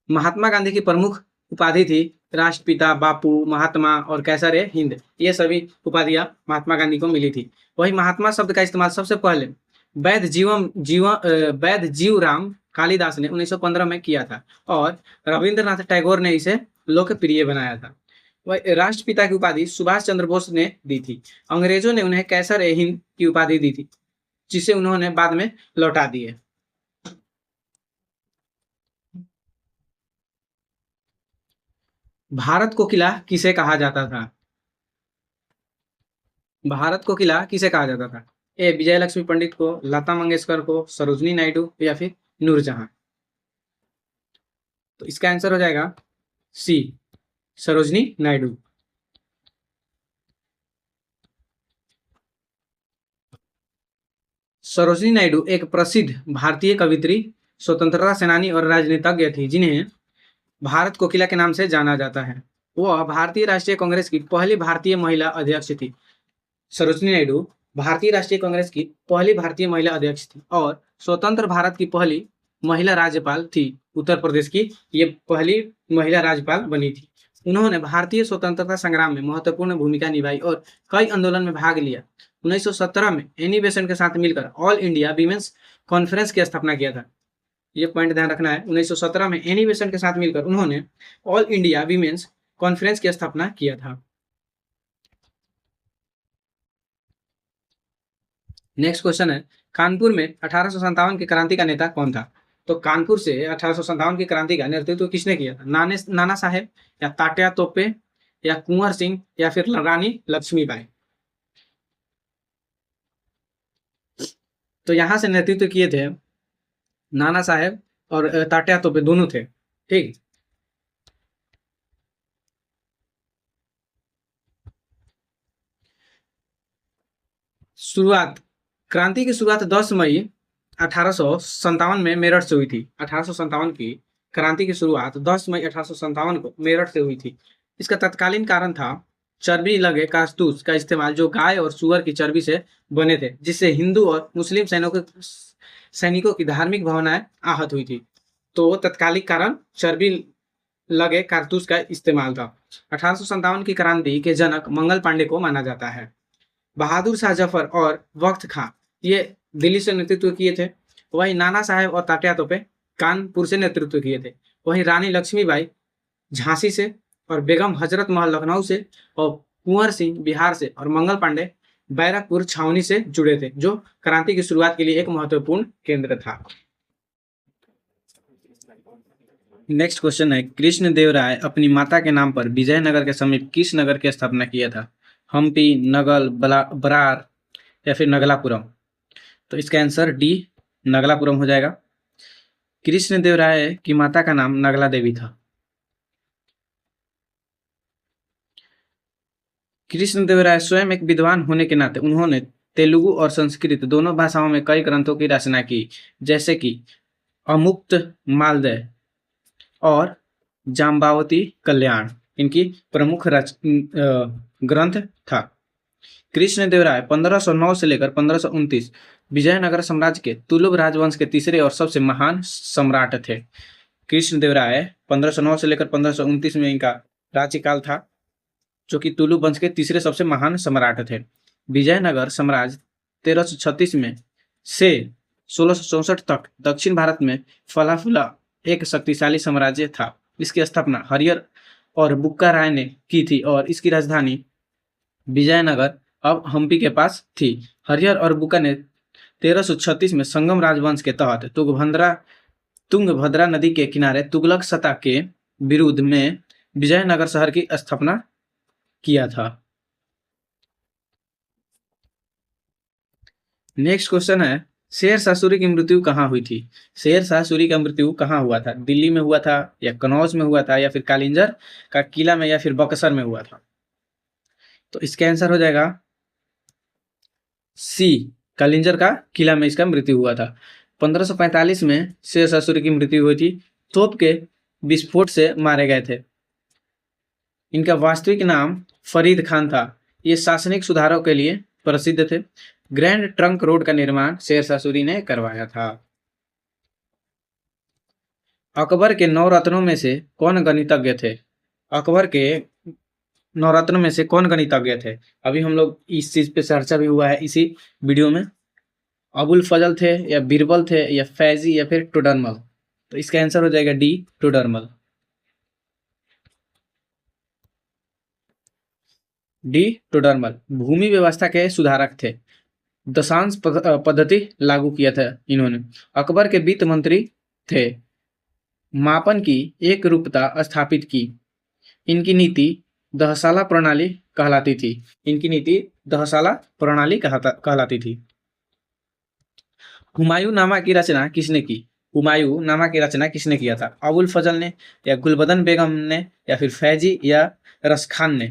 महात्मा गांधी की प्रमुख उपाधि थी राष्ट्रपिता, बापू, महात्मा और कैसर ए हिंद। ये सभी उपाधियां महात्मा गांधी को मिली थी। वही महात्मा शब्द का इस्तेमाल सबसे पहले वैध जीवराम कालिदास ने 1915 में किया था और रविंद्रनाथ टैगोर ने इसे लोकप्रिय बनाया था। वह राष्ट्रपिता की उपाधि सुभाष चंद्र बोस ने दी थी। अंग्रेजों ने उन्हें कैसर ए हिंद की उपाधि दी थी, जिसे उन्होंने बाद में लौटा दी है। भारत को किला किसे कहा जाता था? भारत को किला किसे कहा जाता था? ए, विजय लक्ष्मी पंडित को, लता मंगेशकर को, सरोजनी नायडू, या फिर नूरजहां? तो इसका आंसर हो जाएगा सी, सरोजनी नायडू। सरोजनी नायडू एक प्रसिद्ध भारतीय कवित्री, स्वतंत्रता सेनानी और राजनीतिज्ञ थी, जिन्हें भारत कोकिला के नाम से जाना जाता है। वह भारतीय राष्ट्रीय कांग्रेस की पहली भारतीय महिला अध्यक्ष थी। सरोजनी नायडू भारतीय राष्ट्रीय कांग्रेस की पहली भारतीय महिला अध्यक्ष थी और स्वतंत्र भारत की पहली महिला राज्यपाल थी। उत्तर प्रदेश की ये पहली महिला राज्यपाल बनी थी। उन्होंने भारतीय स्वतंत्रता संग्राम में महत्वपूर्ण भूमिका निभाई और कई आंदोलन में भाग लिया। 1917 में एनी बेसेंट के साथ मिलकर ऑल इंडिया वीमेंस कॉन्फ्रेंस की स्थापना किया था। ये पॉइंट ध्यान रखना है, 1917 में एनी बेसेंट के साथ मिलकर उन्होंने ऑल इंडिया वीमेंस कॉन्फ्रेंस की स्थापना किया था। नेक्स्ट क्वेश्चन है, कानपुर में 1857 की क्रांति का नेता कौन था? तो कानपुर से 1857 की क्रांति का नेतृत्व किसने किया था? नाना साहेब, या तात्या तोपे, या कुंवर सिंह, या फिर रानी लक्ष्मीबाई? तो यहां से नेतृत्व किए थे नाना साहेब और तात्या तोपे, दोनों थे। ठीक, शुरुआत, क्रांति की शुरुआत 10 मई 1857 में मेरठ से हुई थी। 1857 की क्रांति की शुरुआत 10 मई 1857 को मेरठ से हुई थी। इसका तत्कालीन कारण था चर्बी लगे कारतूस का इस्तेमाल, जो गाय और सुअर की चर्बी से बने थे, जिससे हिंदू और मुस्लिम सैनिकों की धार्मिक भावनाएं आहत हुई थी। तो तत्कालिक कारण चर्बी लगे कारतूस का इस्तेमाल था। 1857 की क्रांति के जनक मंगल पांडे को माना जाता है। बहादुर शाह जफर और वक्त खां ये दिल्ली से नेतृत्व किए थे। वहीं नाना साहेब और तात्या तोपे कानपुर से नेतृत्व किए थे। वहीं रानी लक्ष्मीबाई झांसी से, और बेगम हजरत महल लखनऊ से, और कुंवर सिंह बिहार से, और मंगल पांडे बैरकपुर छावनी से जुड़े थे, जो क्रांति की शुरुआत के लिए एक महत्वपूर्ण केंद्र था। नेक्स्ट क्वेश्चन है, कृष्ण देव राय अपनी माता के नाम पर विजयनगर के समीप किस नगर की स्थापना किया था? हम्पी, नगल, बरार, या फिर नगलापुरम? तो इसका आंसर डी, नगलापुरम हो जाएगा। कृष्ण देव राय की माता का नाम नगला देवी था। कृष्ण देव राय स्वयं एक विद्वान होने के नाते उन्होंने तेलुगु और संस्कृत दोनों भाषाओं में कई ग्रंथों की रचना की, जैसे कि अमुक्त मालदय और जाम्बावती कल्याण इनकी प्रमुख ग्रंथ था। कृष्ण देव राय 1509 से लेकर 1529 विजयनगर साम्राज्य के तुलुब राजवंश के तीसरे और सबसे महान सम्राट थे। कृष्ण देव राय 1509 से लेकर 1529 में इनका राज्यकाल था, जो कि तुलुब वंश के तीसरे सबसे महान सम्राट थे। विजयनगर साम्राज्य 1336 में से 1664 तक दक्षिण भारत में फला फूला एक शक्तिशाली साम्राज्य था। इसकी स्थापना हरियर और बुक्का राय ने की थी और इसकी राजधानी विजयनगर अब हम्पी के पास थी। हरियर और बुक्का ने 1336 में संगम राजवंश के तहत तुंगभद्रा नदी के किनारे तुगलक सत्ता के विरुद्ध में विजयनगर शहर की स्थापना किया था। नेक्स्ट क्वेश्चन है, शेर शाह सूरी की मृत्यु कहाँ हुई थी? शेर शाह सूरी का मृत्यु कहाँ हुआ था? दिल्ली में हुआ था, या कनौज में हुआ था, या फिर कालिंजर का किला में, या फिर बक्सर में हुआ था? तो इसका आंसर हो जाएगा सी, कालिंजर का किला में इसका मृत्यु हुआ था। 1545 में शेर शाह सूरी की मृत्यु हुई थी। तोप के विस्फोट से मारे गए थे। इनका वास्तविक नाम फरीद खान था। ये शासनिक सुधारों के लिए प्रसिद्ध थे। ग्रैंड ट्रंक रोड का निर्माण शेर शाह सूरी ने करवाया था। अकबर के 9 रत्नों में से कौन गणितज्ञ थे? अकबर के 9 रत्नों में से कौन गणितज्ञ थे? अभी हम लोग इस चीज पे चर्चा भी हुआ है इसी वीडियो में। अबुल फजल थे, या बीरबल थे, या फैजी, या फिर टोडरमल? तो इसका आंसर हो जाएगा डी, टोडरमल। डी, टोडरमल भूमि व्यवस्था के सुधारक थे। दशांश पद्धति लागू किया था इन्होंने। अकबर के वित्त मंत्री थे। मापन की एक रूपता स्थापित की। इनकी नीति दहसाला प्रणाली कहलाती थी। इनकी नीति दहसाला प्रणाली कहलाती थी। हुमायूं नामा की रचना किसने की? हुमायूं नामा की रचना किसने किया था? अबुल फजल ने, या गुलबदन बेगम ने, या फिर फैजी या रस खान ने?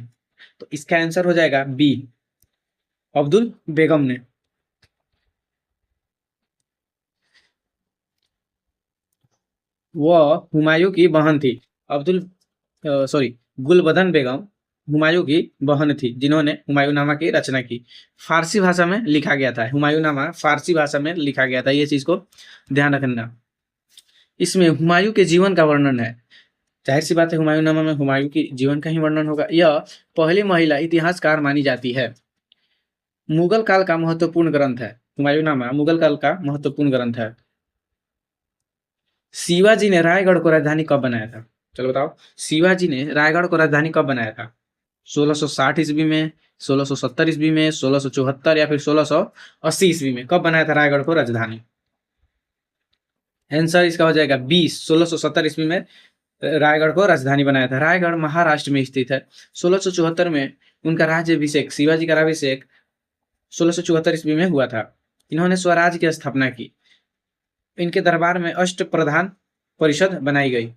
तो इसका आंसर हो जाएगा बी, अब्दुल बेगम ने। वह हुमायूं की बहन थी। सॉरी, गुलबदन बेगम हुमायूं की बहन थी, जिन्होंने हुमायूंनामा की रचना की। फारसी भाषा में लिखा गया था, हुमायूंनामा फारसी भाषा में लिखा गया था, ये चीज को ध्यान रखना। इसमें हुमायूं के जीवन का वर्णन है। जाहिर सी बात है, हुमायूंनामा में हुमायूं की जीवन का ही वर्णन होगा। यह पहली महिला इतिहासकार मानी जाती है। मुगल काल का महत्वपूर्ण ग्रंथ है। हुमायूंनामा मुगल काल का महत्वपूर्ण ग्रंथ है। शिवाजी ने रायगढ़ को राजधानी कब बनाया था? चलो बताओ, शिवाजी ने रायगढ़ को राजधानी कब बनाया था? 1660 ईस्वी में, 1670 ईस्वी में, 1674 या फिर 1680 ईस्वी में? कब बनाया था रायगढ़ को राजधानी? आंसर इसका हो जाएगा 1670 ईस्वी में रायगढ़ को राजधानी बनाया था। रायगढ़ महाराष्ट्र में स्थित है। 1674 में उनका राज्याभिषेक, शिवाजी का राज्याभिषेक 1674 ईस्वी में हुआ था। इन्होंने स्वराज की स्थापना की। इनके दरबार में अष्ट प्रधान परिषद बनाई गई।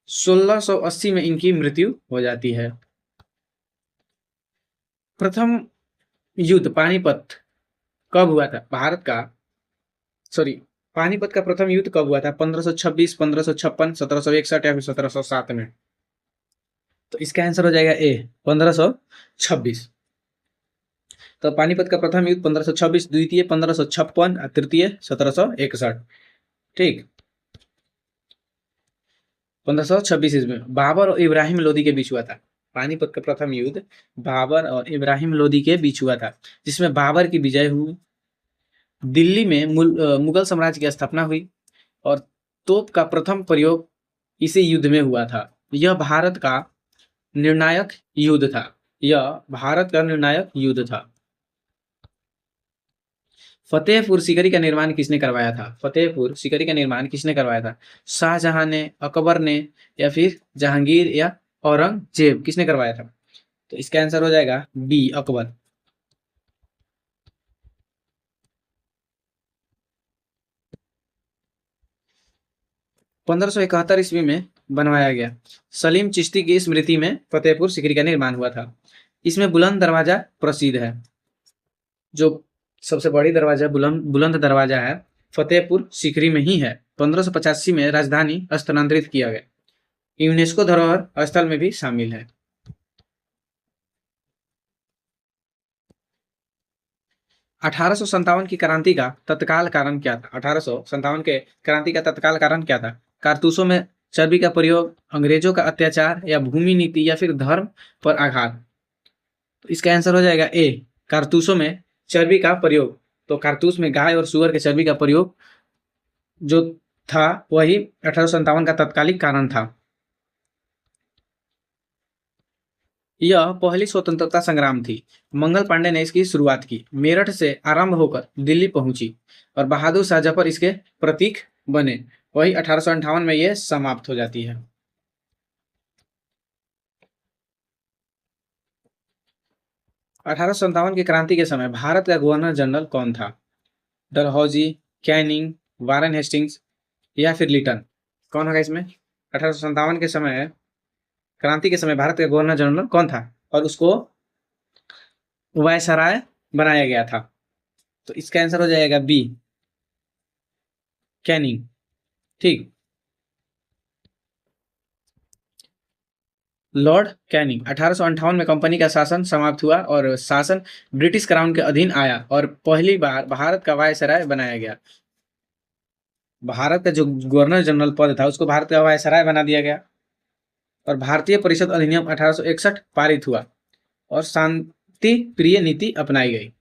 1680 में इनकी मृत्यु हो जाती है। प्रथम युद्ध पानीपत कब हुआ था भारत का? सॉरी, पानीपत का प्रथम युद्ध कब हुआ था? 1526, 1556, 1761 या फिर 1707 में? तो इसका आंसर हो जाएगा ए, 1526। तो पानीपत का प्रथम युद्ध 1526, द्वितीय 1556 और तृतीय 1761। ठीक, 1526 ईस्वी में बाबर और इब्राहिम लोदी के बीच हुआ था। पानीपत का प्रथम युद्ध बाबर और इब्राहिम लोदी के बीच हुआ था, जिसमें बाबर की विजय हुई। दिल्ली में मुगल साम्राज्य की स्थापना हुई और तोप का प्रथम प्रयोग इसी युद्ध में हुआ था। यह भारत का निर्णायक युद्ध था। यह भारत का निर्णायक युद्ध था। फतेहपुर सीकरी का निर्माण किसने करवाया था? फतेहपुर सीकरी का निर्माण किसने करवाया था? शाहजहां ने, अकबर ने, या फिर जहांगीर या औरंगजेब? किसने करवाया था? तो इसका आंसर हो जाएगा बी, अकबर। 1571 ईस्वी में बनवाया गया। सलीम चिश्ती की स्मृति में फतेहपुर सीकरी का निर्माण हुआ था। इसमें बुलंद दरवाजा प्रसिद्ध है। जो सबसे बड़ी दरवाजा, बुलंद दरवाजा है, फतेहपुर सीकरी में ही है। 1585 में राजधानी स्थानांतरित किया गया। यूनेस्को धरोहर स्थल में भी शामिल है। 1857 की क्रांति का तत्काल कारण क्या था? 1857 के क्रांति का तत्काल कारण क्या था? कारतूसों में चर्बी का प्रयोग, अंग्रेजों का अत्याचार, या भूमि नीति, या फिर धर्म पर आघात? तो इसका आंसर हो जाएगा ए, कारतूसों में चर्बी का प्रयोग। तो कारतूस में गाय और सुअर के चर्बी का प्रयोग जो था, वही 1857 का तत्कालिक कारण था। यह पहली स्वतंत्रता संग्राम थी। मंगल पांडे ने इसकी शुरुआत की। मेरठ से आरंभ होकर दिल्ली पहुंची और बहादुर शाह जफर इसके प्रतीक बने। वही 1858 में यह समाप्त हो जाती है। 1857 की क्रांति के समय भारत का गवर्नर जनरल कौन था? डलहौजी, कैनिंग, वारेन हेस्टिंग्स, या फिर लिटन? कौन होगा इसमें? 1857 के समय, क्रांति के समय भारत का गवर्नर जनरल कौन था और उसको वायसराय बनाया गया था? तो इसका आंसर हो जाएगा बी, कैनिंग। ठीक, लॉर्ड कैनिंग। 1858 में कंपनी का शासन समाप्त हुआ और शासन ब्रिटिश क्राउन के अधीन आया और पहली बार भारत का वायसराय बनाया गया। भारत का जो गवर्नर जनरल पद था, उसको भारत का वायसराय बना दिया गया और भारतीय परिषद अधिनियम 1861 पारित हुआ और शांति प्रिय नीति अपनाई गई।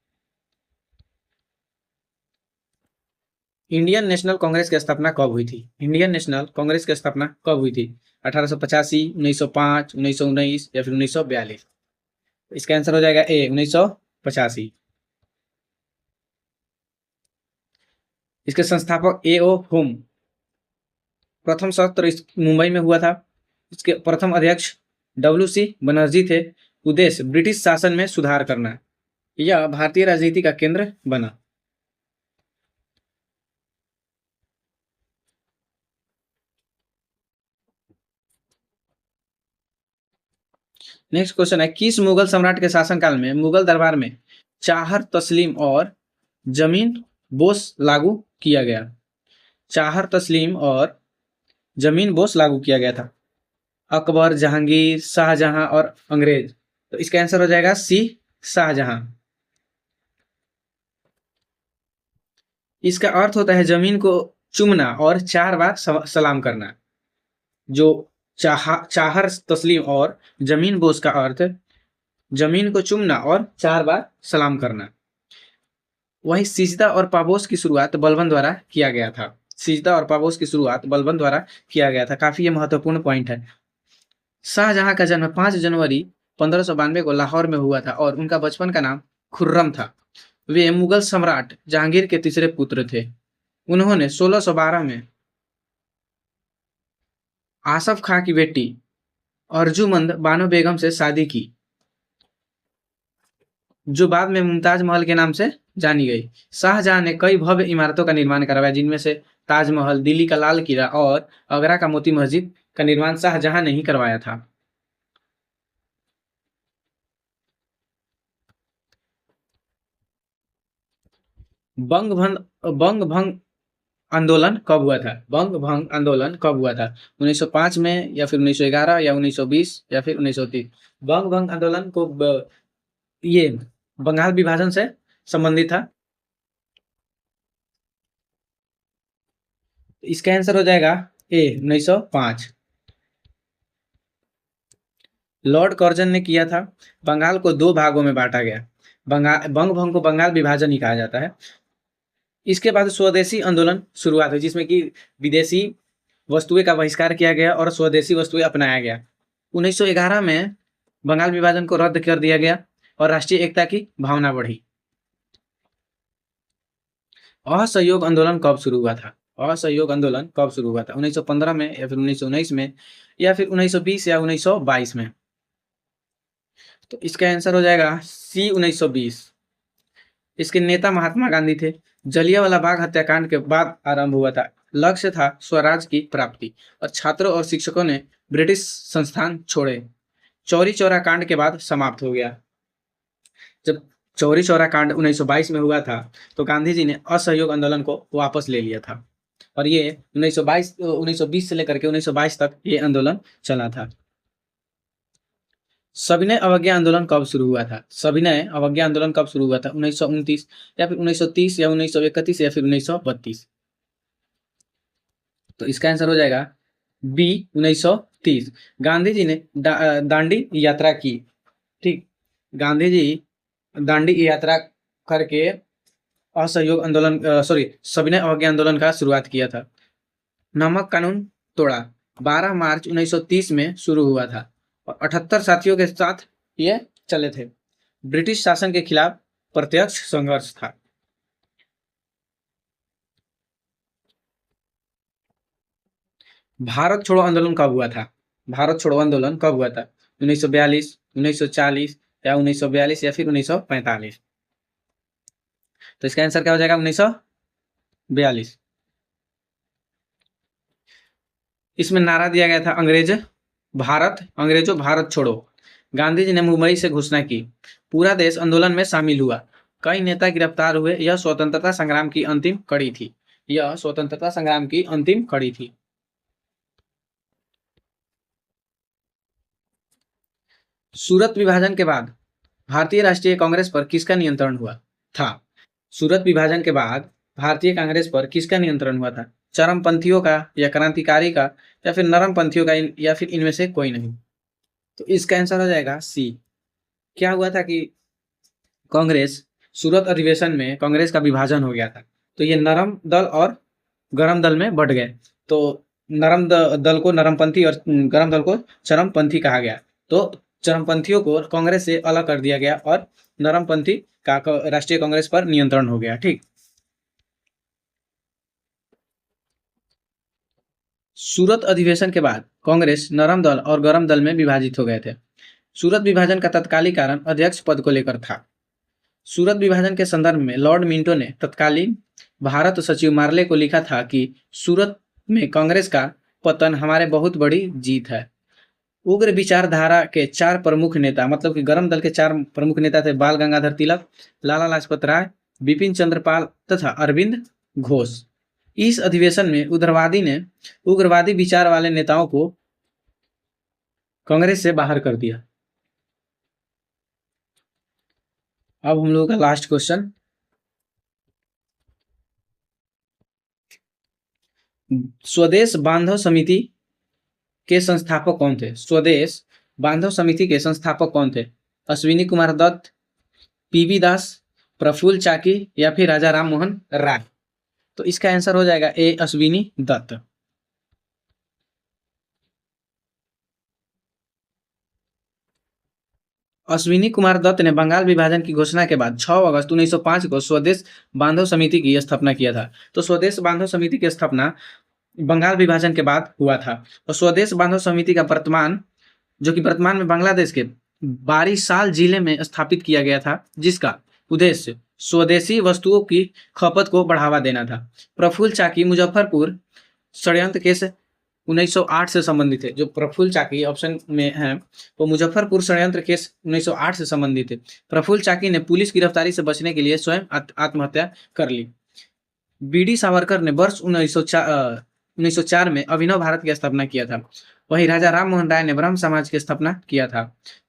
इंडियन नेशनल कांग्रेस की स्थापना कब हुई थी? इंडियन नेशनल कांग्रेस की स्थापना कब हुई थी? 1885, 1905, 1919 या फिर 1942? इसका आंसर हो जाएगा ए, 1985। इसके संस्थापक ए ओ होम। प्रथम सत्र मुंबई में हुआ था। इसके प्रथम अध्यक्ष डब्ल्यू.सी. बनर्जी थे। उद्देश्य ब्रिटिश शासन में सुधार करना। यह भारतीय राजनीति का केंद्र बना। नेक्स्ट क्वेश्चन है, किस मुगल सम्राट के शासनकाल में मुगल दरबार में चाहर तस्लीम और जमीन बोस लागू किया गया? चाहर तस्लीम और जमीन बोस लागू किया गया था। अकबर, जहांगीर, शाहजहां और अंग्रेज। तो इसका आंसर हो जाएगा सी, शाहजहां। इसका अर्थ होता है जमीन को चूमना और 4 बार सलाम करना। जो चाहर तस्लीम और जमीन बोस का अर्थ जमीन को चूमना और 4 बार सलाम करना। वही सिजदा और पाबोस की शुरुआत बलबन द्वारा किया गया था। सिजदा और पाबोस की शुरुआत बलबन द्वारा किया गया था। काफी ये महत्वपूर्ण पॉइंट है। शाहजहां का जन्म 5 जनवरी 1592 को लाहौर में हुआ था और उनका बचपन का नाम खुर्रम था। वे मुगल सम्राट जहांगीर के तीसरे पुत्र थे। उन्होंने 1612 में आसफ खां की बेटी अर्जुमंद बानो बेगम से शादी की, जो बाद में मुमताज महल के नाम से जानी गई। शाहजहां ने कई भव्य इमारतों का निर्माण करवाया, जिनमें से ताजमहल, दिल्ली का लाल किला और आगरा का मोती मस्जिद का निर्माण शाहजहां ने ही करवाया था। बंग भंग आंदोलन कब हुआ था? बंग भंग आंदोलन कब हुआ था? 1905 में या फिर 1911 या 1920 या फिर 1930? बंग भंग आंदोलन को ये बंगाल विभाजन से संबंधित था। इसका आंसर हो जाएगा ए, 1905। लॉर्ड कर्जन ने किया था। बंगाल को 2 भागों में बांटा गया। बंग भंग को बंगाल विभाजन ही कहा जाता है। इसके बाद स्वदेशी आंदोलन शुरुआत हुई, जिसमें कि विदेशी वस्तुएं का बहिष्कार किया गया और स्वदेशी वस्तुएं अपनाया गया। 1911 में बंगाल विभाजन को रद्द कर दिया गया और राष्ट्रीय एकता की भावना बढ़ी। असहयोग आंदोलन कब शुरू हुआ था? असहयोग आंदोलन कब शुरू हुआ था? 1915 में या फिर 1919 में या फिर 1920 या 1922 में? तो इसका आंसर हो जाएगा सी, 1920। इसके नेता महात्मा गांधी थे। जलियांवाला बाग हत्याकांड के बाद आरंभ हुआ था। लक्ष्य था स्वराज की प्राप्ति और छात्रों और शिक्षकों ने ब्रिटिश संस्थान छोड़े। चौरी चौरा कांड के बाद समाप्त हो गया। जब चौरी चौरा कांड 1922 में हुआ था तो गांधी जी ने असहयोग आंदोलन को वापस ले लिया था और ये 1920 से लेकर के 1922 तक ये आंदोलन चला था। सविनय अवज्ञा आंदोलन कब शुरू हुआ था? सविनय अवज्ञा आंदोलन कब शुरू हुआ था? 1929 या फिर 1930 या 1931 या फिर 1932? तो इसका आंसर हो जाएगा बी, 1930। गांधी जी ने दांडी यात्रा की। ठीक, गांधी जी दांडी यात्रा करके असहयोग आंदोलन सविनय अवज्ञा आंदोलन का शुरुआत किया था। नमक कानून तोड़ा 12 मार्च 1930 में शुरू हुआ था और 78 साथियों के साथ ये चले थे। ब्रिटिश शासन के खिलाफ प्रत्यक्ष संघर्ष था। भारत छोड़ो आंदोलन कब हुआ था? भारत छोड़ो आंदोलन कब हुआ था? 1942, 1940 या 1942 या फिर 1945? तो इसका आंसर क्या हो जाएगा? 1942। इसमें नारा दिया गया था अंग्रेजों भारत छोड़ो। गांधी जी ने मुंबई से घोषणा की। पूरा देश आंदोलन में शामिल हुआ। कई नेता गिरफ्तार हुए। यह स्वतंत्रता संग्राम की अंतिम कड़ी थी। यह स्वतंत्रता संग्राम की अंतिम कड़ी थी। सूरत विभाजन के बाद भारतीय राष्ट्रीय कांग्रेस पर किसका नियंत्रण हुआ था? सूरत विभाजन के बाद भारतीय कांग्रेस पर किसका नियंत्रण हुआ था? चरमपंथियों का या क्रांतिकारी का या फिर नरमपंथियों का या फिर इनमें से कोई नहीं? तो इसका आंसर हो जाएगा सी। क्या हुआ था कि कांग्रेस सूरत अधिवेशन में कांग्रेस का विभाजन हो गया था, तो ये नरम दल और गरम दल में बढ़ गए। तो नरम दल को नरमपंथी और गरम दल को चरमपंथी कहा गया। तो चरमपंथियों को कांग्रेस से अलग कर दिया गया और नरमपंथी का राष्ट्रीय कांग्रेस पर नियंत्रण हो गया। ठीक, सूरत अधिवेशन के बाद कांग्रेस नरम दल और गरम दल में विभाजित हो गए थे। सूरत विभाजन का तत्कालीन कारण अध्यक्ष पद को लेकर था। सूरत विभाजन के संदर्भ में लॉर्ड मिंटो ने तत्कालीन भारत सचिव मार्ले को लिखा था कि सूरत में कांग्रेस का पतन हमारे बहुत बड़ी जीत है। उग्र विचारधारा के 4 प्रमुख नेता, मतलब कि गर्म दल के 4 प्रमुख नेता थे, बाल गंगाधर तिलक, लाला लाजपत राय, बिपिन चंद्र पाल तथा अरविंद घोष। इस अधिवेशन में उग्रवादी विचार वाले नेताओं को कांग्रेस से बाहर कर दिया। अब हम लोगों का लास्ट क्वेश्चन, स्वदेश बांधव समिति के संस्थापक कौन थे? स्वदेश बांधव समिति के संस्थापक कौन थे? अश्विनी कुमार दत्त, पीवी दास, प्रफुल्ल चाकी या फिर राजा राम मोहन राय? तो इसका आंसर हो जाएगा ए, अश्विनी दत्त। अश्विनी कुमार दत्त ने बंगाल विभाजन की घोषणा के बाद 6 अगस्त 1905 को स्वदेश बांधव समिति की स्थापना किया था। तो स्वदेश बांधव समिति की स्थापना बंगाल विभाजन के बाद हुआ था। और स्वदेश बांधव समिति का जो कि वर्तमान में बांग्लादेश के बारिशाल जिले में स्थापित किया गया था, जिसका उद्देश्य स्वदेशी वस्तुओं की खपत को बढ़ावा देना था। प्रफुल्ल चाकी मुजफ्फरपुर षड्यंत्र केस 1908 से संबंधित है। जो प्रफुल्ल चाकी ऑप्शन में है वो मुजफ्फरपुर षड्यंत्र केस 1908 से संबंधित है। प्रफुल्ल चाकी ने पुलिस गिरफ्तारी से बचने के लिए स्वयं आत्महत्या कर ली। बीडी सावरकर ने वर्ष 1904 में अभिनव भारत की स्थापना किया था। वहीं राजा राम मोहन राय ने ब्रह्म समाज की स्थापना किया था।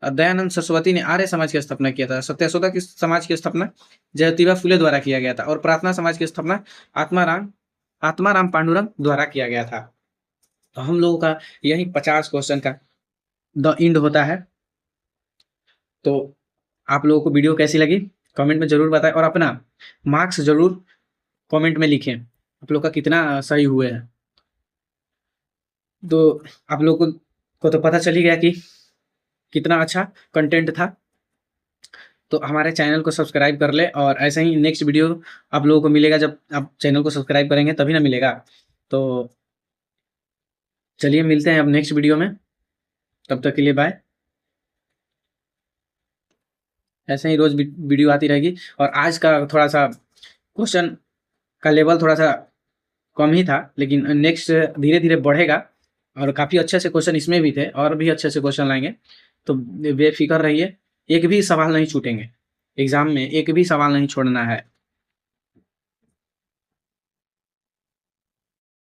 दयानंद सरस्वती ने आर्य समाज की स्थापना किया था। सत्यशोधक की समाज की स्थापना ज्योतिबा फुले द्वारा किया गया था। और प्रार्थना समाज की स्थापना आत्माराम पांडुरंग द्वारा किया गया था। तो हम लोगों का यही 50 क्वेश्चन का द एंड होता है। तो आप लोगों को वीडियो कैसी लगी कमेंट में जरूर बताएं, और अपना मार्क्स जरूर कमेंट में लिखें, आप लोग का कितना सही हुए हैं। तो आप लोग को तो पता चल ही गया कि कितना अच्छा कंटेंट था। तो हमारे चैनल को सब्सक्राइब कर ले, और ऐसे ही नेक्स्ट वीडियो आप लोगों को मिलेगा। जब आप चैनल को सब्सक्राइब करेंगे तभी ना मिलेगा। तो चलिए मिलते हैं अब नेक्स्ट वीडियो में, तब तक के लिए बाय। ऐसे ही रोज वीडियो आती रहेगी। और आज का थोड़ा सा क्वेश्चन का लेवल थोड़ा सा कम ही था, लेकिन नेक्स्ट धीरे धीरे बढ़ेगा और काफ़ी अच्छे से क्वेश्चन इसमें भी थे, और भी अच्छे से क्वेश्चन लाएंगे। तो बेफिक्र रहिए, एक भी सवाल नहीं छूटेंगे एग्जाम में, एक भी सवाल नहीं छोड़ना है।